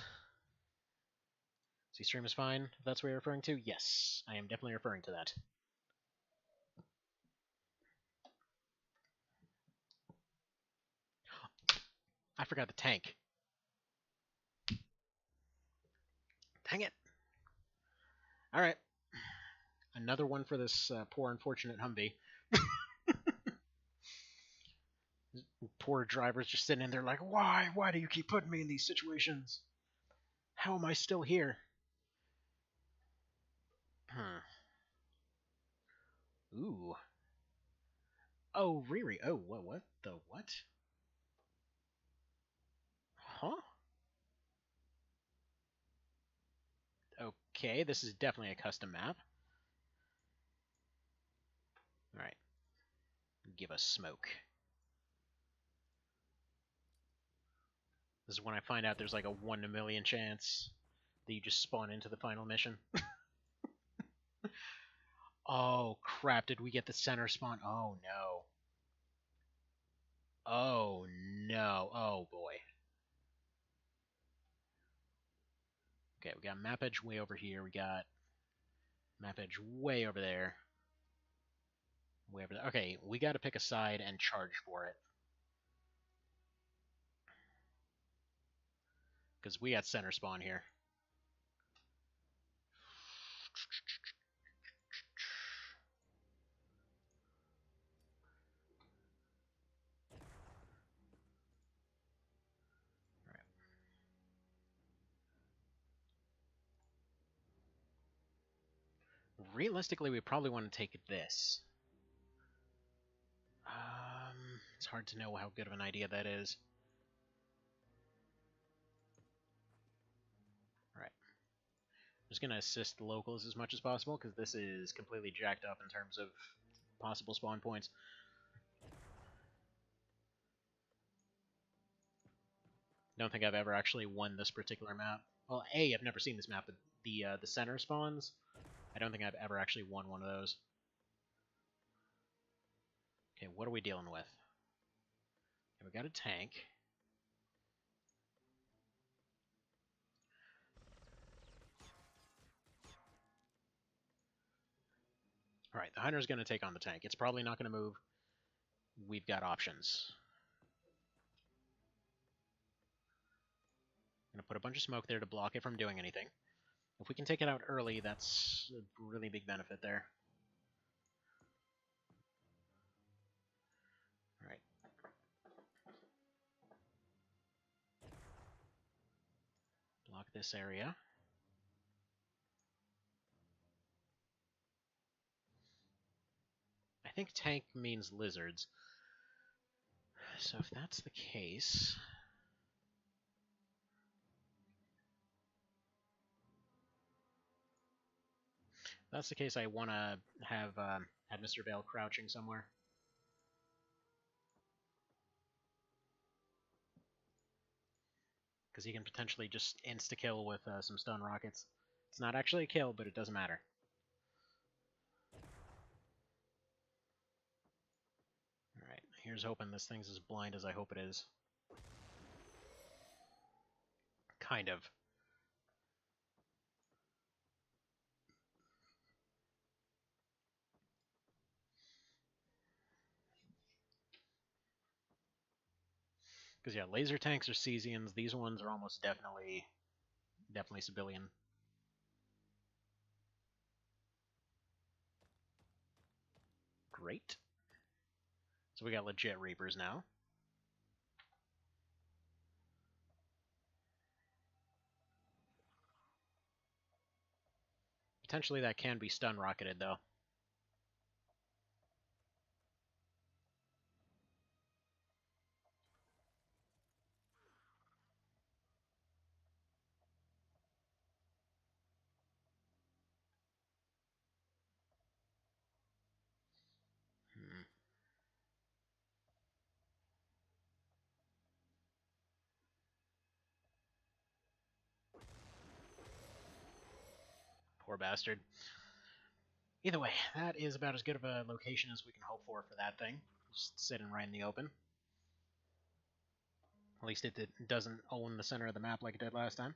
See, stream is fine, if that's what you're referring to? Yes, I am definitely referring to that. I forgot the tank. Dang it! Alright. Another one for this poor unfortunate Humvee. Poor driver's just sitting in there like, why? Why do you keep putting me in these situations? How am I still here? Ooh. Oh, Riri. Oh, what the what? Huh? Okay, this is definitely a custom map. Alright. Give us smoke. This is when I find out there's like a 1 in a million chance that you just spawn into the final mission. Oh, crap. Did we get the center spawn? Oh, no. Oh, no. Oh, boy. Okay, we got map edge way over here. We got map edge way over there. Way over there. Okay, we got to pick a side and charge for it. Because we got center spawn here. Realistically, we probably want to take this. It's hard to know how good of an idea that is. Alright. I'm just going to assist the locals as much as possible, because this is completely jacked up in terms of possible spawn points. Don't think I've ever actually won this particular map. Well, A, I've never seen this map, but the center spawns, I don't think I've ever actually won one of those. Okay, what are we dealing with? Okay, we got a tank. Alright, the hunter's going to take on the tank. It's probably not going to move. We've got options. I'm going to put a bunch of smoke there to block it from doing anything. If we can take it out early, that's a really big benefit there. Alright. Block this area. I think tank means lizards. So if that's the case... that's the case, I want to have Mr. Vale crouching somewhere. Because he can potentially just insta-kill with some stun rockets. It's not actually a kill, but it doesn't matter. Alright, here's hoping this thing's as blind as I hope it is. Kind of. Because, yeah, laser tanks are Cesians. These ones are almost definitely civilian. Great. So we got legit Reapers now. Potentially that can be stun rocketed, though. Poor bastard. Either way, that is about as good of a location as we can hope for that thing. Just sitting right in the open. At least it doesn't own the center of the map like it did last time.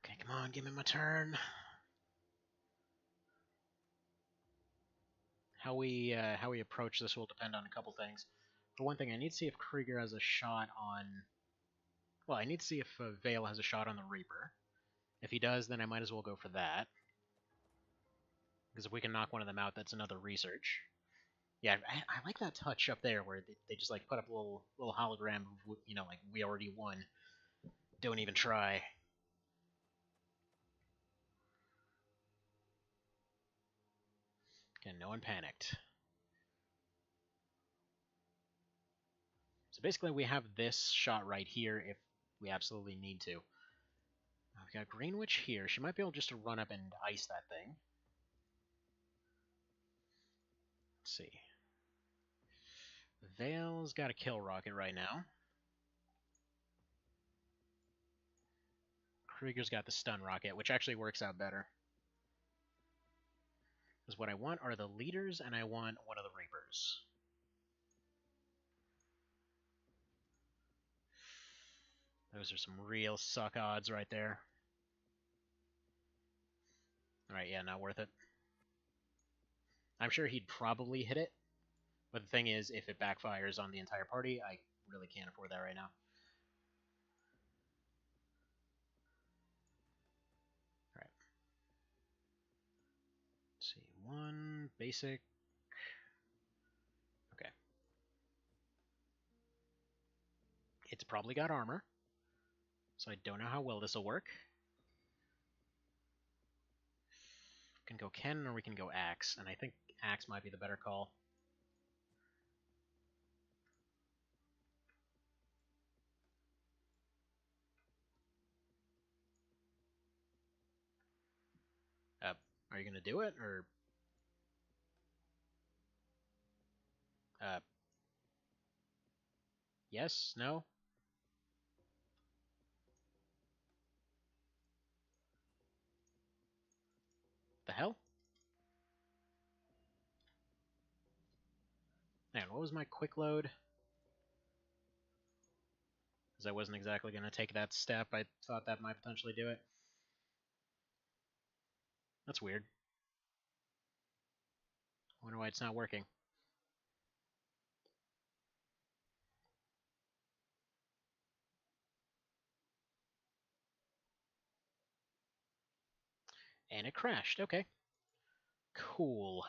Okay, come on, give me my turn. How we approach this will depend on a couple things. For one thing, I need to see if Krieger has a shot on... Well, I need to see if Vale has a shot on the Reaper. If he does, then I might as well go for that. Because if we can knock one of them out, that's another research. Yeah, I like that touch up there where they just like put up a little hologram of, you know, like we already won. Don't even try. Okay, no one panicked. So basically we have this shot right here if we absolutely need to. We've got Greenwich here. She might be able just to run up and ice that thing. Let's see. Vale's got a kill rocket right now. Krieger's got the stun rocket, which actually works out better. Because what I want are the leaders, and I want one of the Reapers. Those are some real suck odds right there. Alright, yeah, not worth it. I'm sure he'd probably hit it, but the thing is, if it backfires on the entire party, I really can't afford that right now. Alright. Let's see, one basic. Okay. It's probably got armor, so I don't know how well this will work. We can go Ken or we can go Axe, and I think Axe might be the better call. Are you gonna do it, or... Yes? No? The hell? Man, what was my quick load? Because I wasn't exactly going to take that step. I thought that might potentially do it. That's weird. I wonder why it's not working. And it crashed. Okay. Cool.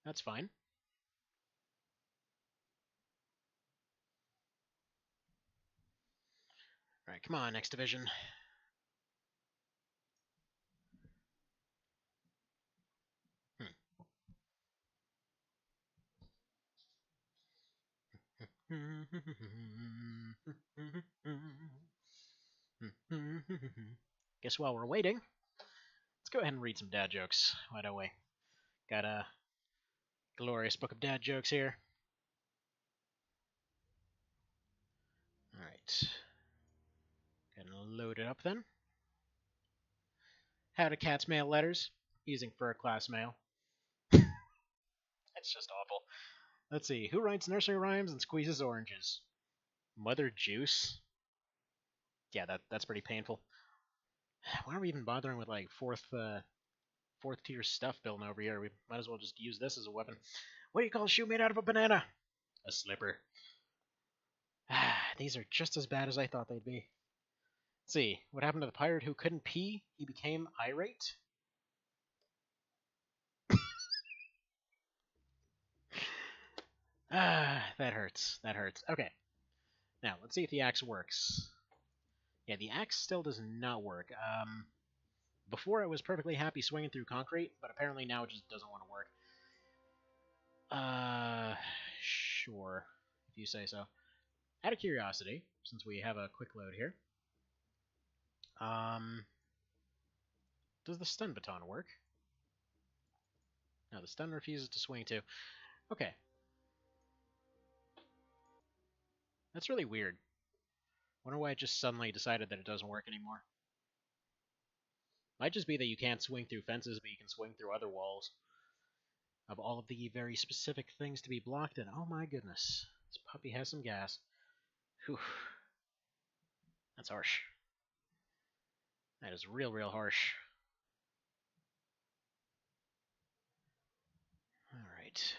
That's fine. Alright, come on, next division. Guess while we're waiting, let's go ahead and read some dad jokes. Why don't we? Got a glorious book of dad jokes here. Alright. Gonna load it up then. How do cats mail letters? Using fur class mail. It's just awful. Let's see. Who writes nursery rhymes and squeezes oranges? Mother Juice? Yeah, that's pretty painful. Why are we even bothering with like fourth tier stuff building over here? We might as well just use this as a weapon. What do you call a shoe made out of a banana? A slipper. these are just as bad as I thought they'd be. Let's see, what happened to the pirate who couldn't pee? He became irate? That hurts. That hurts. Okay. Now, let's see if the axe works. Yeah, the axe still does not work. Before I was perfectly happy swinging through concrete, but apparently now it just doesn't want to work. Sure, if you say so. Out of curiosity, since we have a quick load here, does the stun baton work? No, the stun refuses to swing too. Okay. That's really weird. Wonder why it just suddenly decided that it doesn't work anymore. Might just be that you can't swing through fences, but you can swing through other walls. Of all of the very specific things to be blocked, and oh my goodness, this puppy has some gas. Whew. That's harsh. That is real harsh. Alright.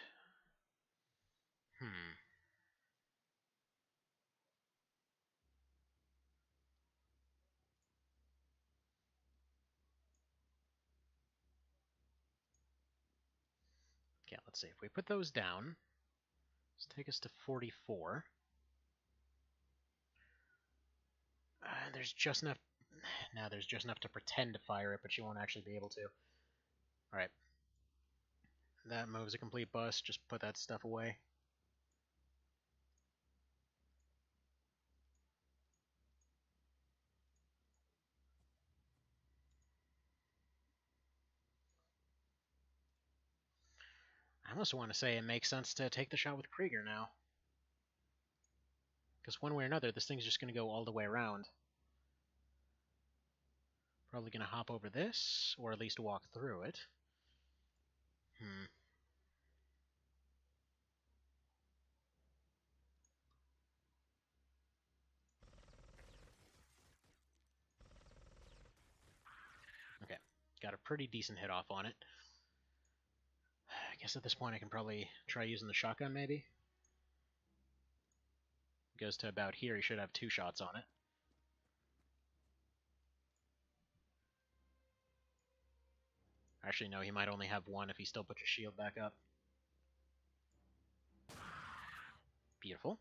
Okay, let's see. If we put those down, let's take us to 44. There's just enough. Now there's just enough to pretend to fire it, but you won't actually be able to. Alright. That move's a complete bust. Just put that stuff away. I almost want to say it makes sense to take the shot with Krieger now. Because one way or another, this thing's just going to go all the way around. Probably going to hop over this, or at least walk through it. Okay, got a pretty decent hit off on it. I guess at this point I can probably try using the shotgun, maybe? Goes to about here, he should have 2 shots on it. Actually, no, he might only have 1 if he still puts his shield back up. Beautiful.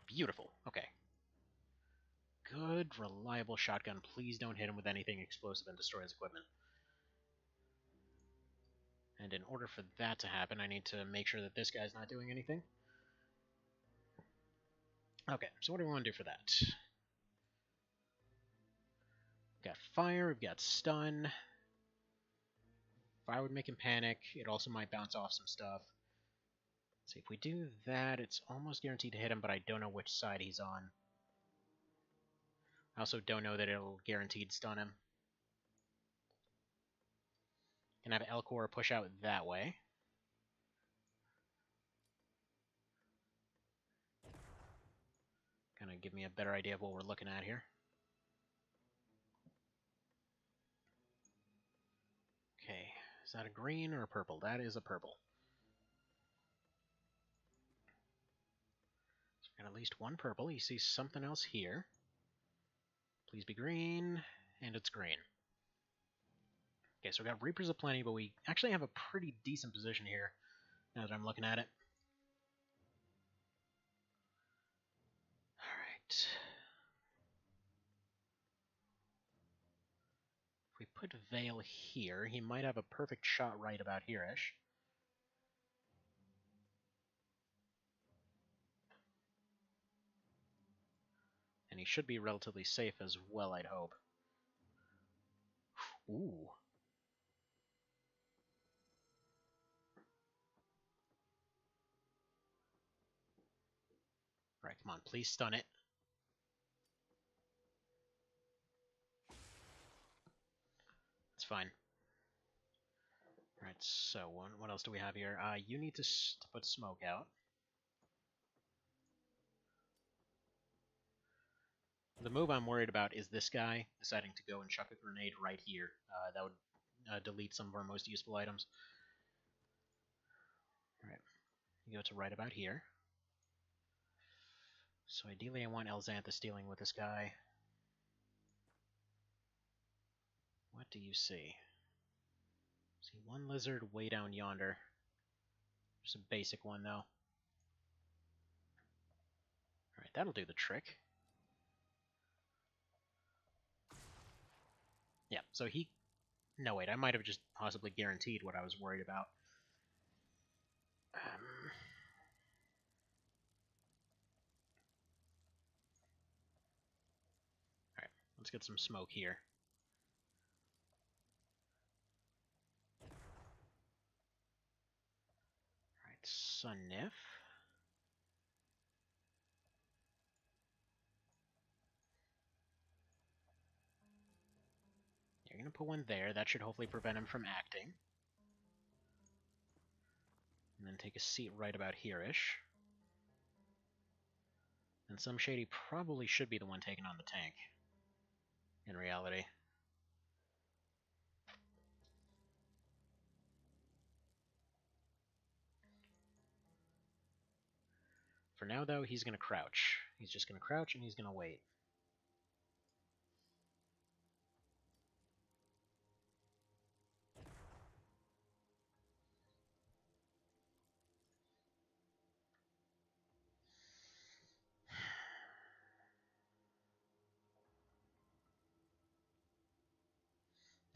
Beautiful. Okay. Good, reliable shotgun. Please don't hit him with anything explosive and destroy his equipment. And in order for that to happen, I need to make sure that this guy's not doing anything. Okay, so what do we want to do for that? We've got fire, we've got stun. Fire would make him panic. It also might bounce off some stuff. See, if we do that, it's almost guaranteed to hit him, but I don't know which side he's on. I also don't know that it'll guaranteed stun him. Can have Elcor push out that way. Kind of give me a better idea of what we're looking at here. Okay, is that a green or a purple? That is a purple. So we got at least 1 purple. He sees something else here. Please be green, and it's green. Okay, so we got Reapers aplenty, but we actually have a pretty decent position here, now that I'm looking at it. Alright. If we put Veil here, he might have a perfect shot right about here-ish. And he should be relatively safe as well, I'd hope. Ooh. Alright, come on, please stun it. It's fine. Alright, so what else do we have here? You need to put smoke out. The move I'm worried about is this guy deciding to go and chuck a grenade right here. That would delete some of our most useful items. Alright, you go to right about here. So ideally I want Elxanthus dealing with this guy. What do you see? See one lizard way down yonder. Just a basic one though. Alright, that'll do the trick. Yeah, so he... No, wait, I might have just possibly guaranteed what I was worried about. Alright, let's get some smoke here. Alright, Sunnif. You're going to put one there. That should hopefully prevent him from acting. And then take a seat right about here-ish. And some Shady probably should be the one taking on the tank, in reality. For now, though, he's going to crouch. He's just going to crouch and he's going to wait.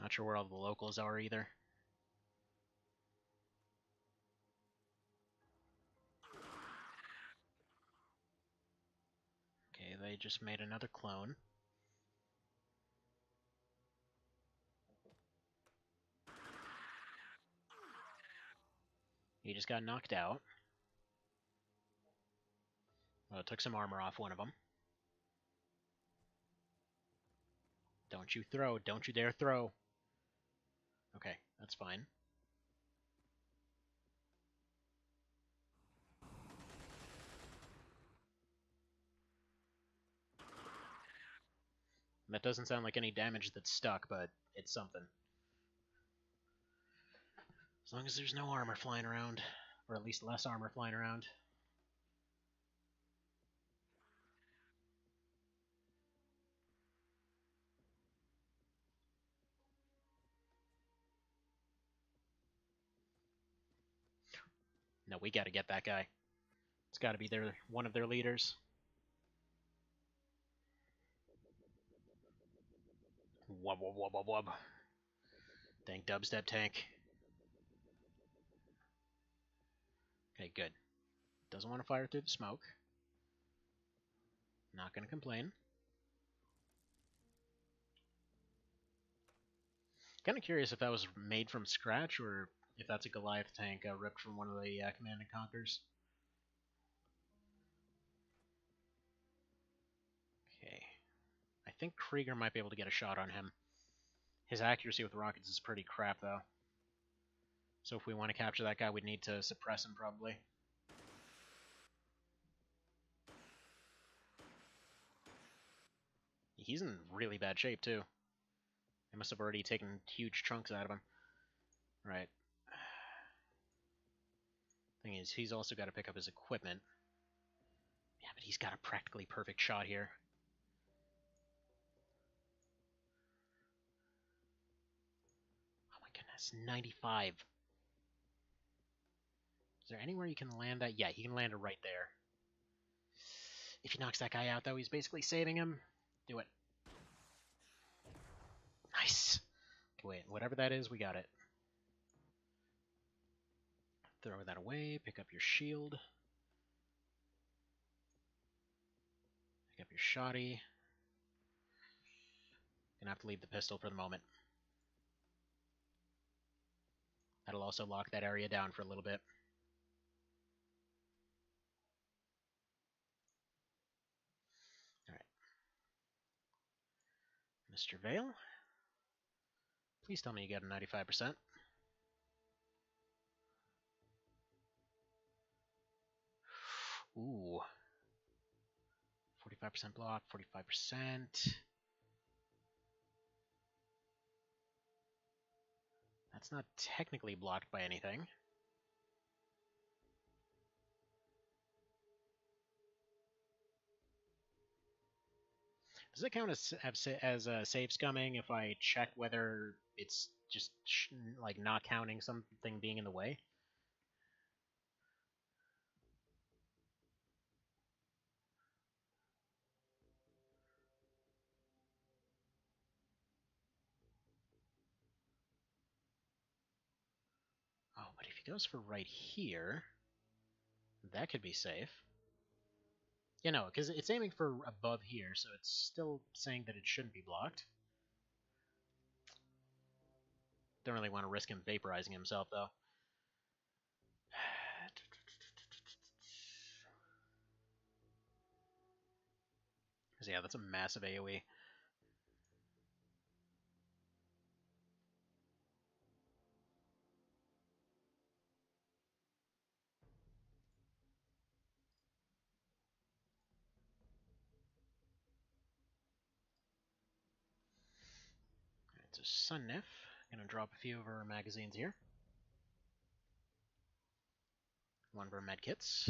Not sure where all the locals are either. Okay, they just made another clone. He just got knocked out. Well, it took some armor off one of them. Don't you throw. Don't you dare throw. Okay, that's fine. That doesn't sound like any damage that's stuck, but it's something. As long as there's no armor flying around, or at least less armor flying around. No, we gotta get that guy. It's gotta be one of their leaders. Wub wub wub wub wub. Thank dubstep tank. Okay, good. Doesn't want to fire through the smoke. Not gonna complain. Kind of curious if that was made from scratch or if that's a Goliath tank ripped from one of the Command and Conquers. Okay. I think Krieger might be able to get a shot on him. His accuracy with rockets is pretty crap, though. So if we want to capture that guy, we'd need to suppress him, probably. He's in really bad shape, too. They must have already taken huge chunks out of him. Right. Thing is, he's also got to pick up his equipment. Yeah, but he's got a practically perfect shot here. Oh my goodness, 95. Is there anywhere you can land that? Yeah, he can land it right there. If he knocks that guy out, though, he's basically saving him. Do it. Nice. Okay, wait, whatever that is, we got it. Throw that away, pick up your shield. Pick up your shoddy. Gonna have to leave the pistol for the moment. That'll also lock that area down for a little bit. Alright. Mr. Vale, please tell me you got a 95%. Ooh. 45% block, 45%. That's not technically blocked by anything. Does it count as save scumming if I check whether it's just like not counting something being in the way? Oh, but if he goes for right here, that could be safe. Yeah, no, because it's aiming for above here, so it's still saying that it shouldn't be blocked. Don't really want to risk him vaporizing himself, though. Because, yeah, that's a massive AoE. Alright, so Sunnif. Gonna drop a few of our magazines here. One of our medkits.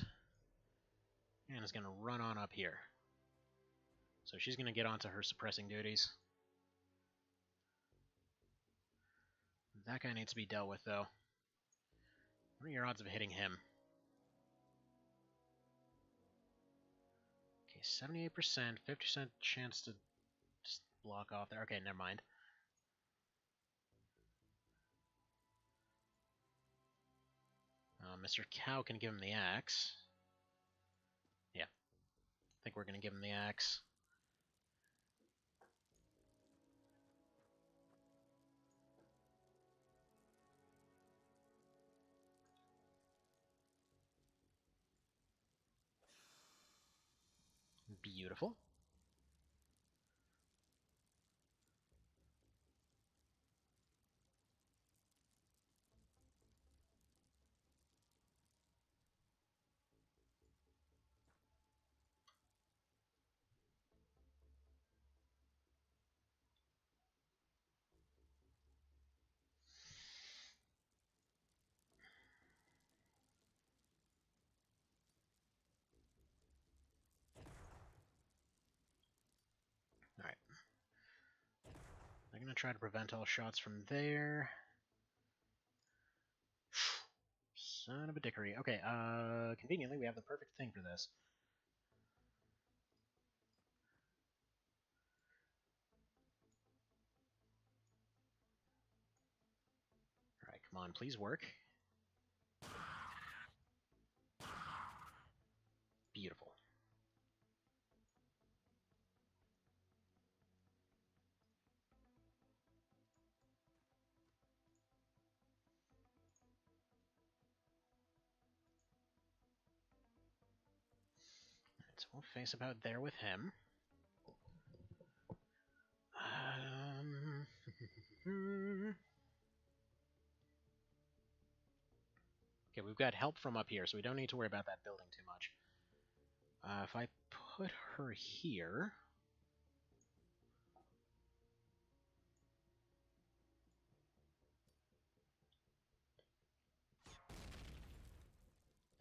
And is gonna run on up here. So she's gonna get onto her suppressing duties. That guy needs to be dealt with, though. What are your odds of hitting him? Okay, 78%, 50% chance to just block off there. Okay, never mind. Mr. Cow can give him the axe. Yeah, I think we're gonna give him the axe. Beautiful. Alright. I'm gonna try to prevent all shots from there. Son of a dickery. Okay, conveniently we have the perfect thing for this. Alright, come on, please work. Beautiful. Alright, so we'll face about there with him. Okay, we've got help from up here, so we don't need to worry about that building too much. If I put her here...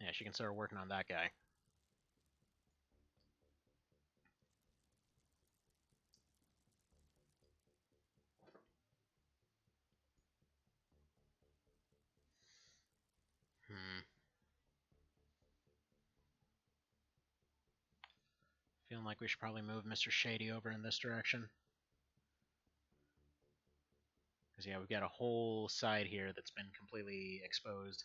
Yeah, she can start working on that guy. Feeling like we should probably move Mr. Shady over in this direction. Because, yeah, we've got a whole side here that's been completely exposed.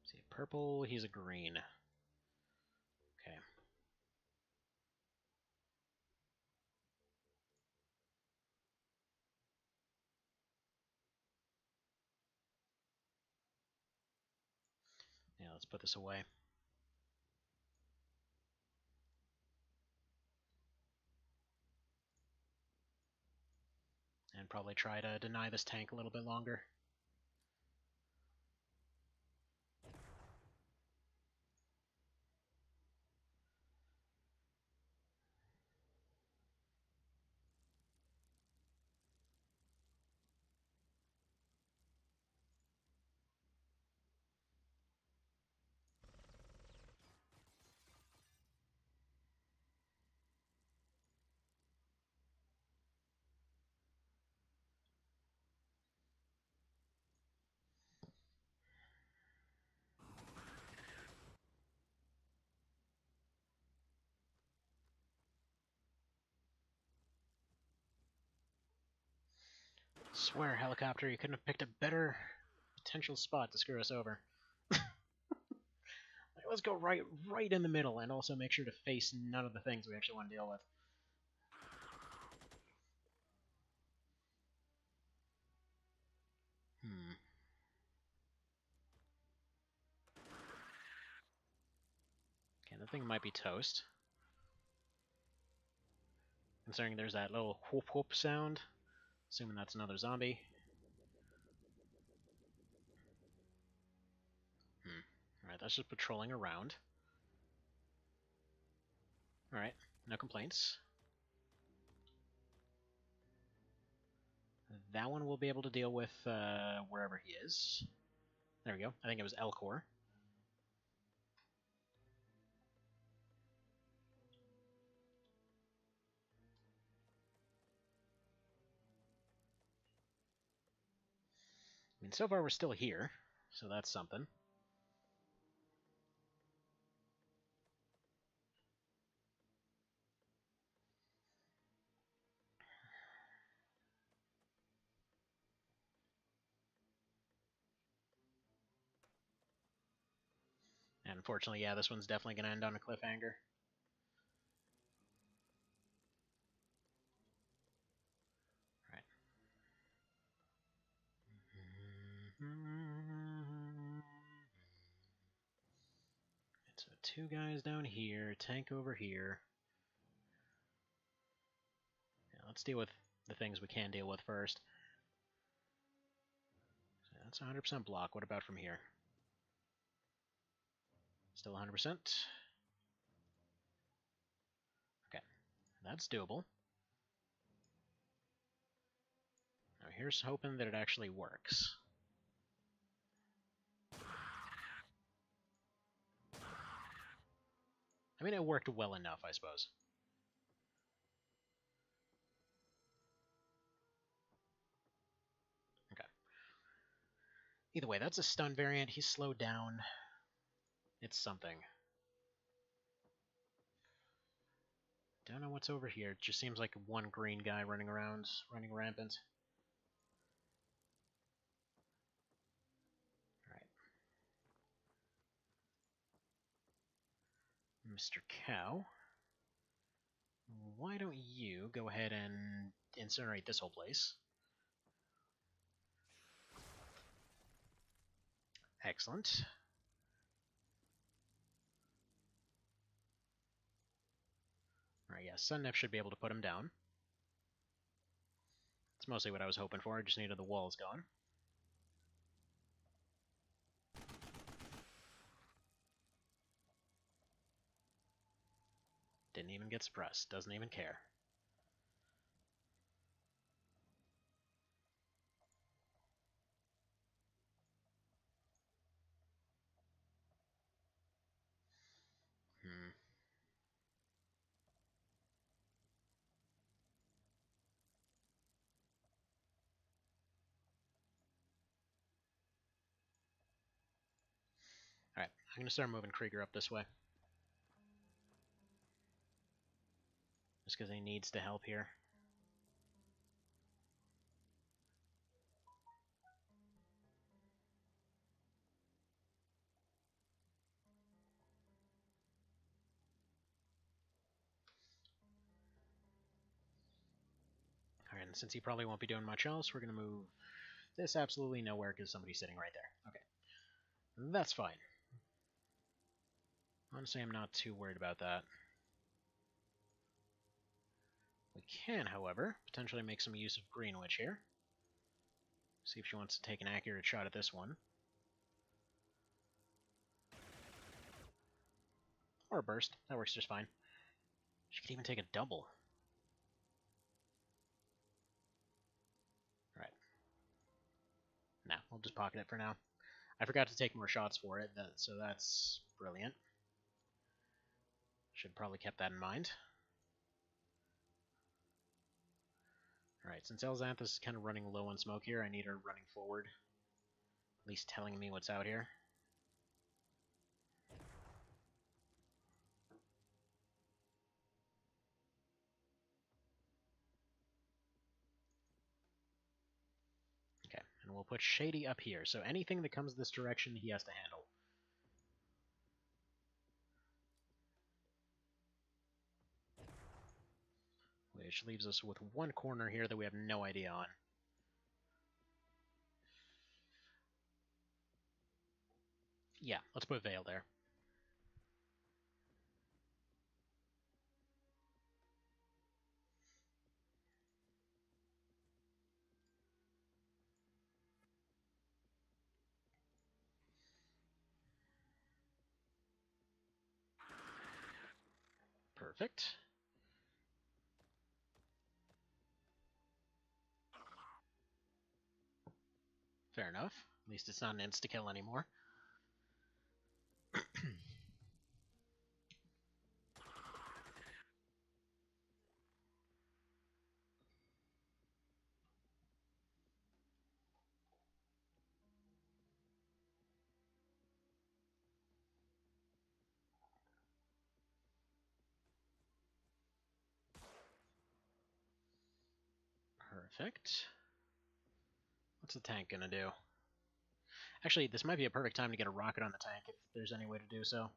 See, purple, he's a green. Okay. Yeah, let's put this away. And probably try to deny this tank a little bit longer. Swear, helicopter, you couldn't have picked a better potential spot to screw us over. Like, let's go right in the middle, and also make sure to face none of the things we actually want to deal with. Okay, the thing might be toast. Considering there's that little whoop whoop sound. Assuming that's another zombie. Alright, that's just patrolling around. Alright, no complaints. That one we'll be able to deal with wherever he is. There we go. I think it was Elcor. I mean, so far we're still here, so that's something. And unfortunately, yeah, this one's definitely going to end on a cliffhanger. Right. So 2 guys down here, tank over here. Yeah, let's deal with the things we can deal with first. So that's 100% block. What about from here? Still 100%? Okay, that's doable. Now here's hoping that it actually works. I mean, it worked well enough, I suppose. Okay. Either way, that's a stun variant. He's slowed down. It's something. Don't know what's over here. It just seems like one green guy running around, running rampant. Alright. Mr. Cow. Why don't you go ahead and incinerate this whole place? Excellent. Alright, yeah, Sunnef should be able to put him down. That's mostly what I was hoping for. I just needed the walls gone. Didn't even get suppressed. Doesn't even care. Alright, I'm gonna start moving Krieger up this way. Just because he needs to help here. Alright, and since he probably won't be doing much else, we're gonna move this absolutely nowhere because somebody's sitting right there. Okay. That's fine. Honestly, I'm not too worried about that. We can, however, potentially make some use of Greenwich here. See if she wants to take an accurate shot at this one. Or a burst. That works just fine. She could even take a double. Alright. Nah, we'll just pocket it for now. I forgot to take more shots for it, so that's brilliant. Should probably kept that in mind. Alright, since Elzanth is kind of running low on smoke here, I need her running forward. At least telling me what's out here. And we'll put Shady up here, so anything that comes this direction he has to handle. Which leaves us with one corner here that we have no idea on. Yeah, let's put Veil there. Perfect. Fair enough. At least it's not an insta-kill anymore. Perfect. What's the tank gonna do? Actually, this might be a perfect time to get a rocket on the tank if there's any way to do so.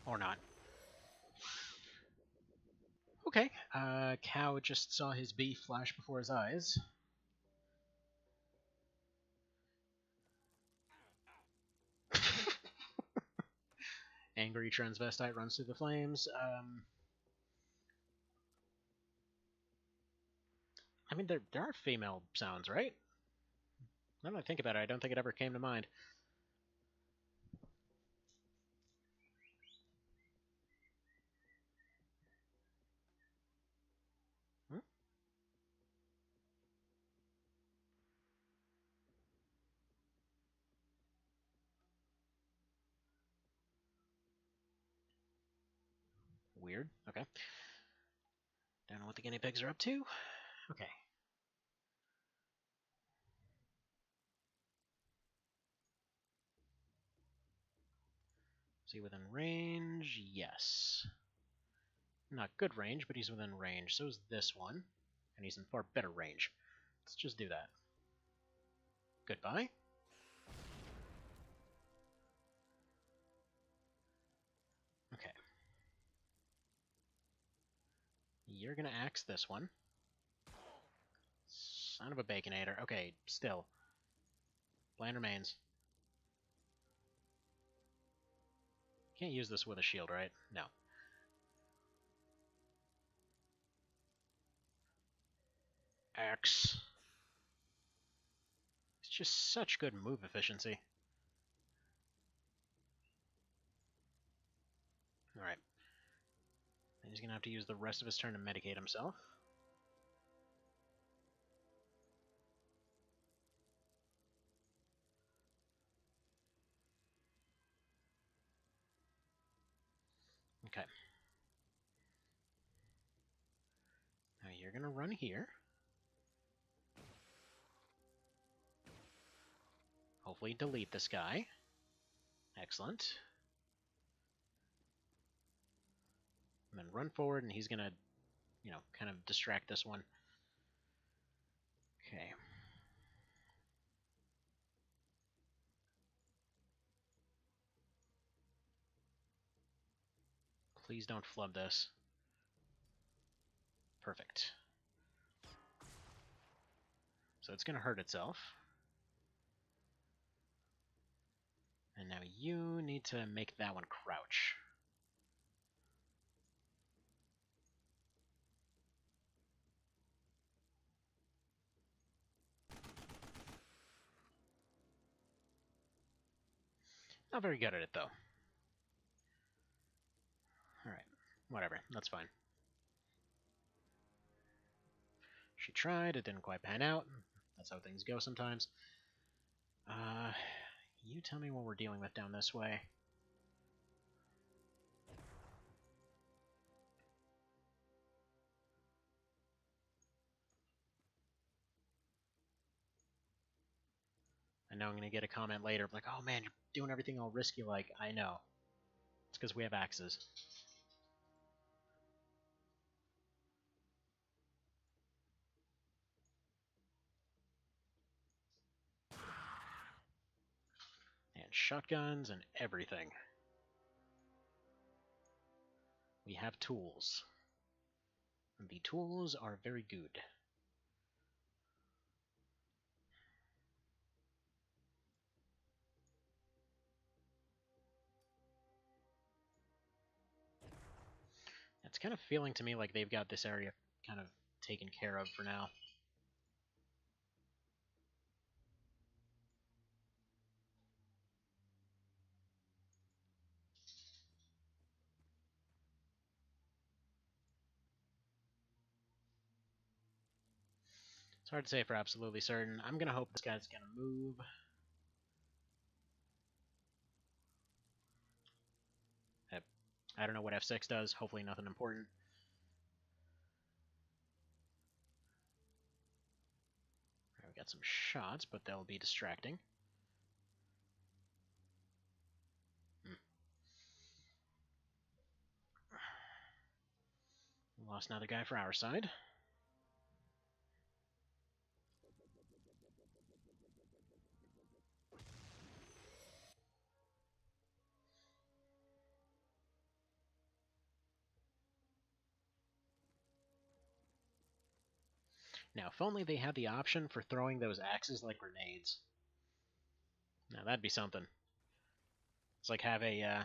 Or not. Okay, Cow just saw his beef flash before his eyes. Angry transvestite runs through the flames. I mean, there are female sounds, right? Now that I think about it, I don't think it ever came to mind. Hmm? Weird. Okay. Don't know what the guinea pigs are up to. Okay. Is he within range? Yes. Not good range, but he's within range. So is this one. And he's in far better range. Let's just do that. Goodbye. Okay. You're gonna axe this one. Son of a baconator. Okay, still. Plan remains. Can't use this with a shield, right? No. Axe. It's just such good move efficiency. Alright. Then he's gonna have to use the rest of his turn to medicate himself. Okay. Now you're gonna run here. Hopefully delete this guy. Excellent. And then run forward, and he's gonna, kind of distract this one. Okay. Please don't flub this. Perfect. So it's gonna hurt itself. And now you need to make that one crouch. Not very good at it, though. Alright, whatever, that's fine. She tried, it didn't quite pan out. That's how things go sometimes. You tell me what we're dealing with down this way. I know I'm going to get a comment later, like, oh man, you're doing everything all risky like. I know. It's because we have axes. shotguns and everything. We have tools. And the tools are very good. It's kind of feeling to me like they've got this area kind of taken care of for now. It's hard to say for absolutely certain. I'm going to hope this guy's going to move. I don't know what F6 does. Hopefully nothing important. Right, we got some shots, but they'll be distracting. Lost another guy for our side. Now, if only they had the option for throwing those axes like grenades. Now, that'd be something. It's like have a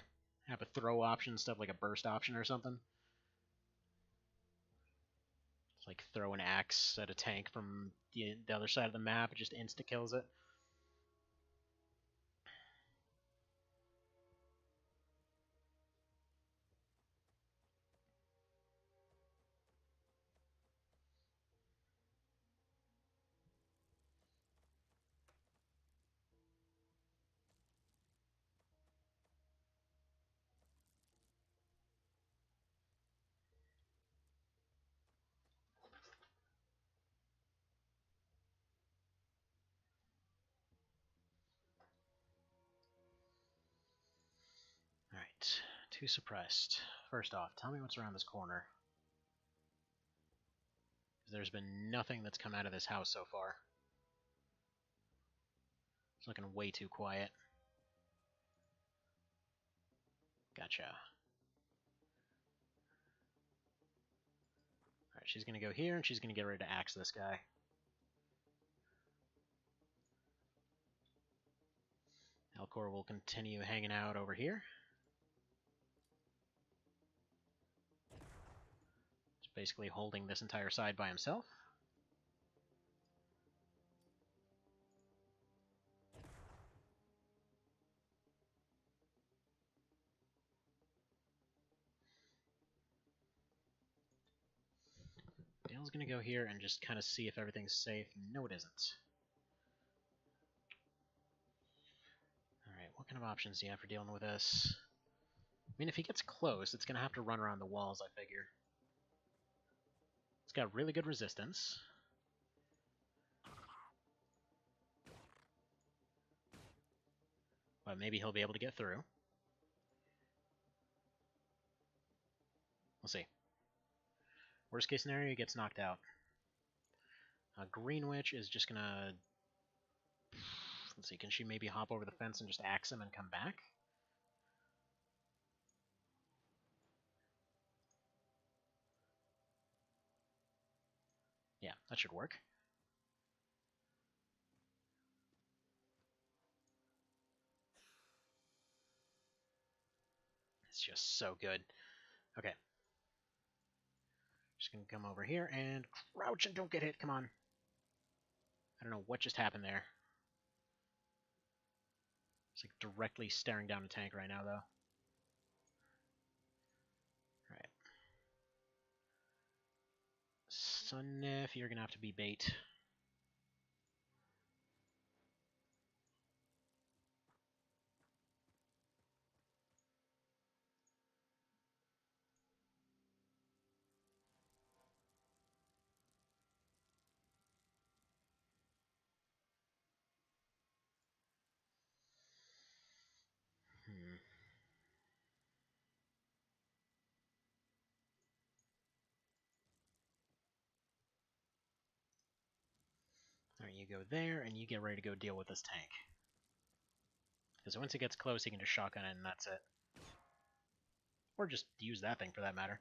throw option, stuff like a burst option or something. It's like throw an axe at a tank from the other side of the map, it just insta-kills it. Alright, too suppressed. First off, tell me what's around this corner. There's been nothing that's come out of this house so far. It's looking way too quiet. Gotcha. Alright, she's gonna go here, and she's gonna get ready to axe this guy. Alcor will continue hanging out over here. Just basically holding this entire side by himself. Dale's gonna go here and just kind of see if everything's safe. No, it isn't. Alright, what kind of options do you have for dealing with this? I mean, if he gets close, it's gonna have to run around the walls, I figure. It's got really good resistance. But maybe he'll be able to get through. We'll see. Worst case scenario, he gets knocked out. Green Witch is just gonna... Let's see, can she maybe hop over the fence and just axe him and come back? Yeah, that should work. It's just so good. Okay. Just gonna come over here and crouch and don't get hit, come on. I don't know what just happened there. It's like directly staring down a tank right now, though. Alright. Sunnif, you're gonna have to be bait. Alright, you go there, and you get ready to go deal with this tank. Because once it gets close, he can just shotgun it and that's it. Or just use that thing for that matter.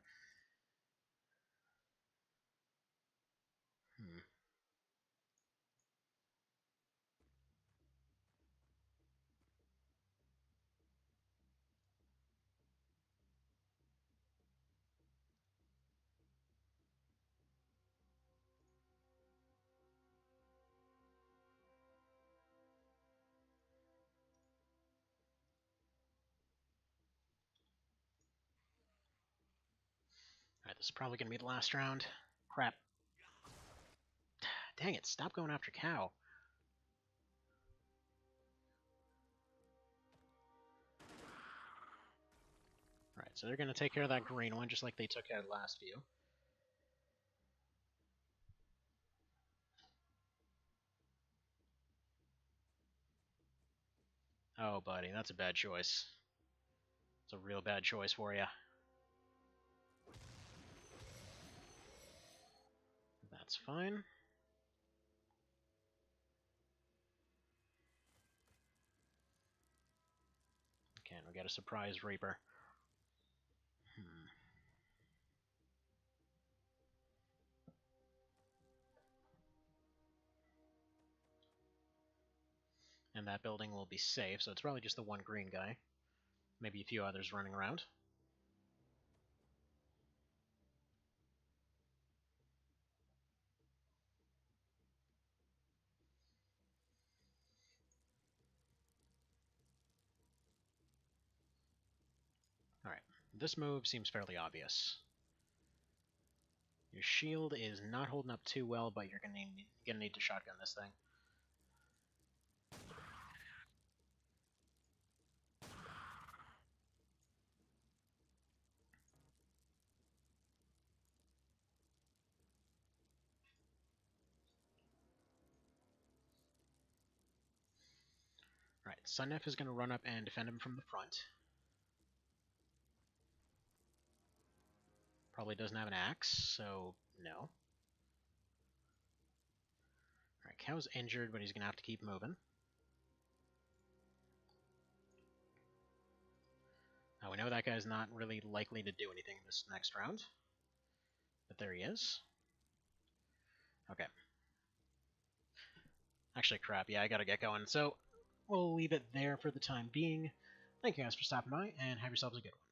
Alright, this is probably going to be the last round. Crap. Dang it, stop going after Cow. Alright, so they're going to take care of that green one, just like they took care of the last few. Oh, buddy, that's a bad choice. It's a real bad choice for you. That's fine. Okay, and we got a surprise Reaper. And that building will be safe, so it's probably just the one green guy. Maybe a few others running around. Alright, this move seems fairly obvious. Your shield is not holding up too well, but you're gonna need to shotgun this thing. Alright, Sunnef is gonna run up and defend him from the front. Probably doesn't have an axe, so no. Alright, Cow's injured, but he's gonna have to keep moving. Now we know that guy's not really likely to do anything this next round. But there he is. Okay. Actually, crap, yeah, I gotta get going. So, we'll leave it there for the time being. Thank you guys for stopping by, and have yourselves a good one.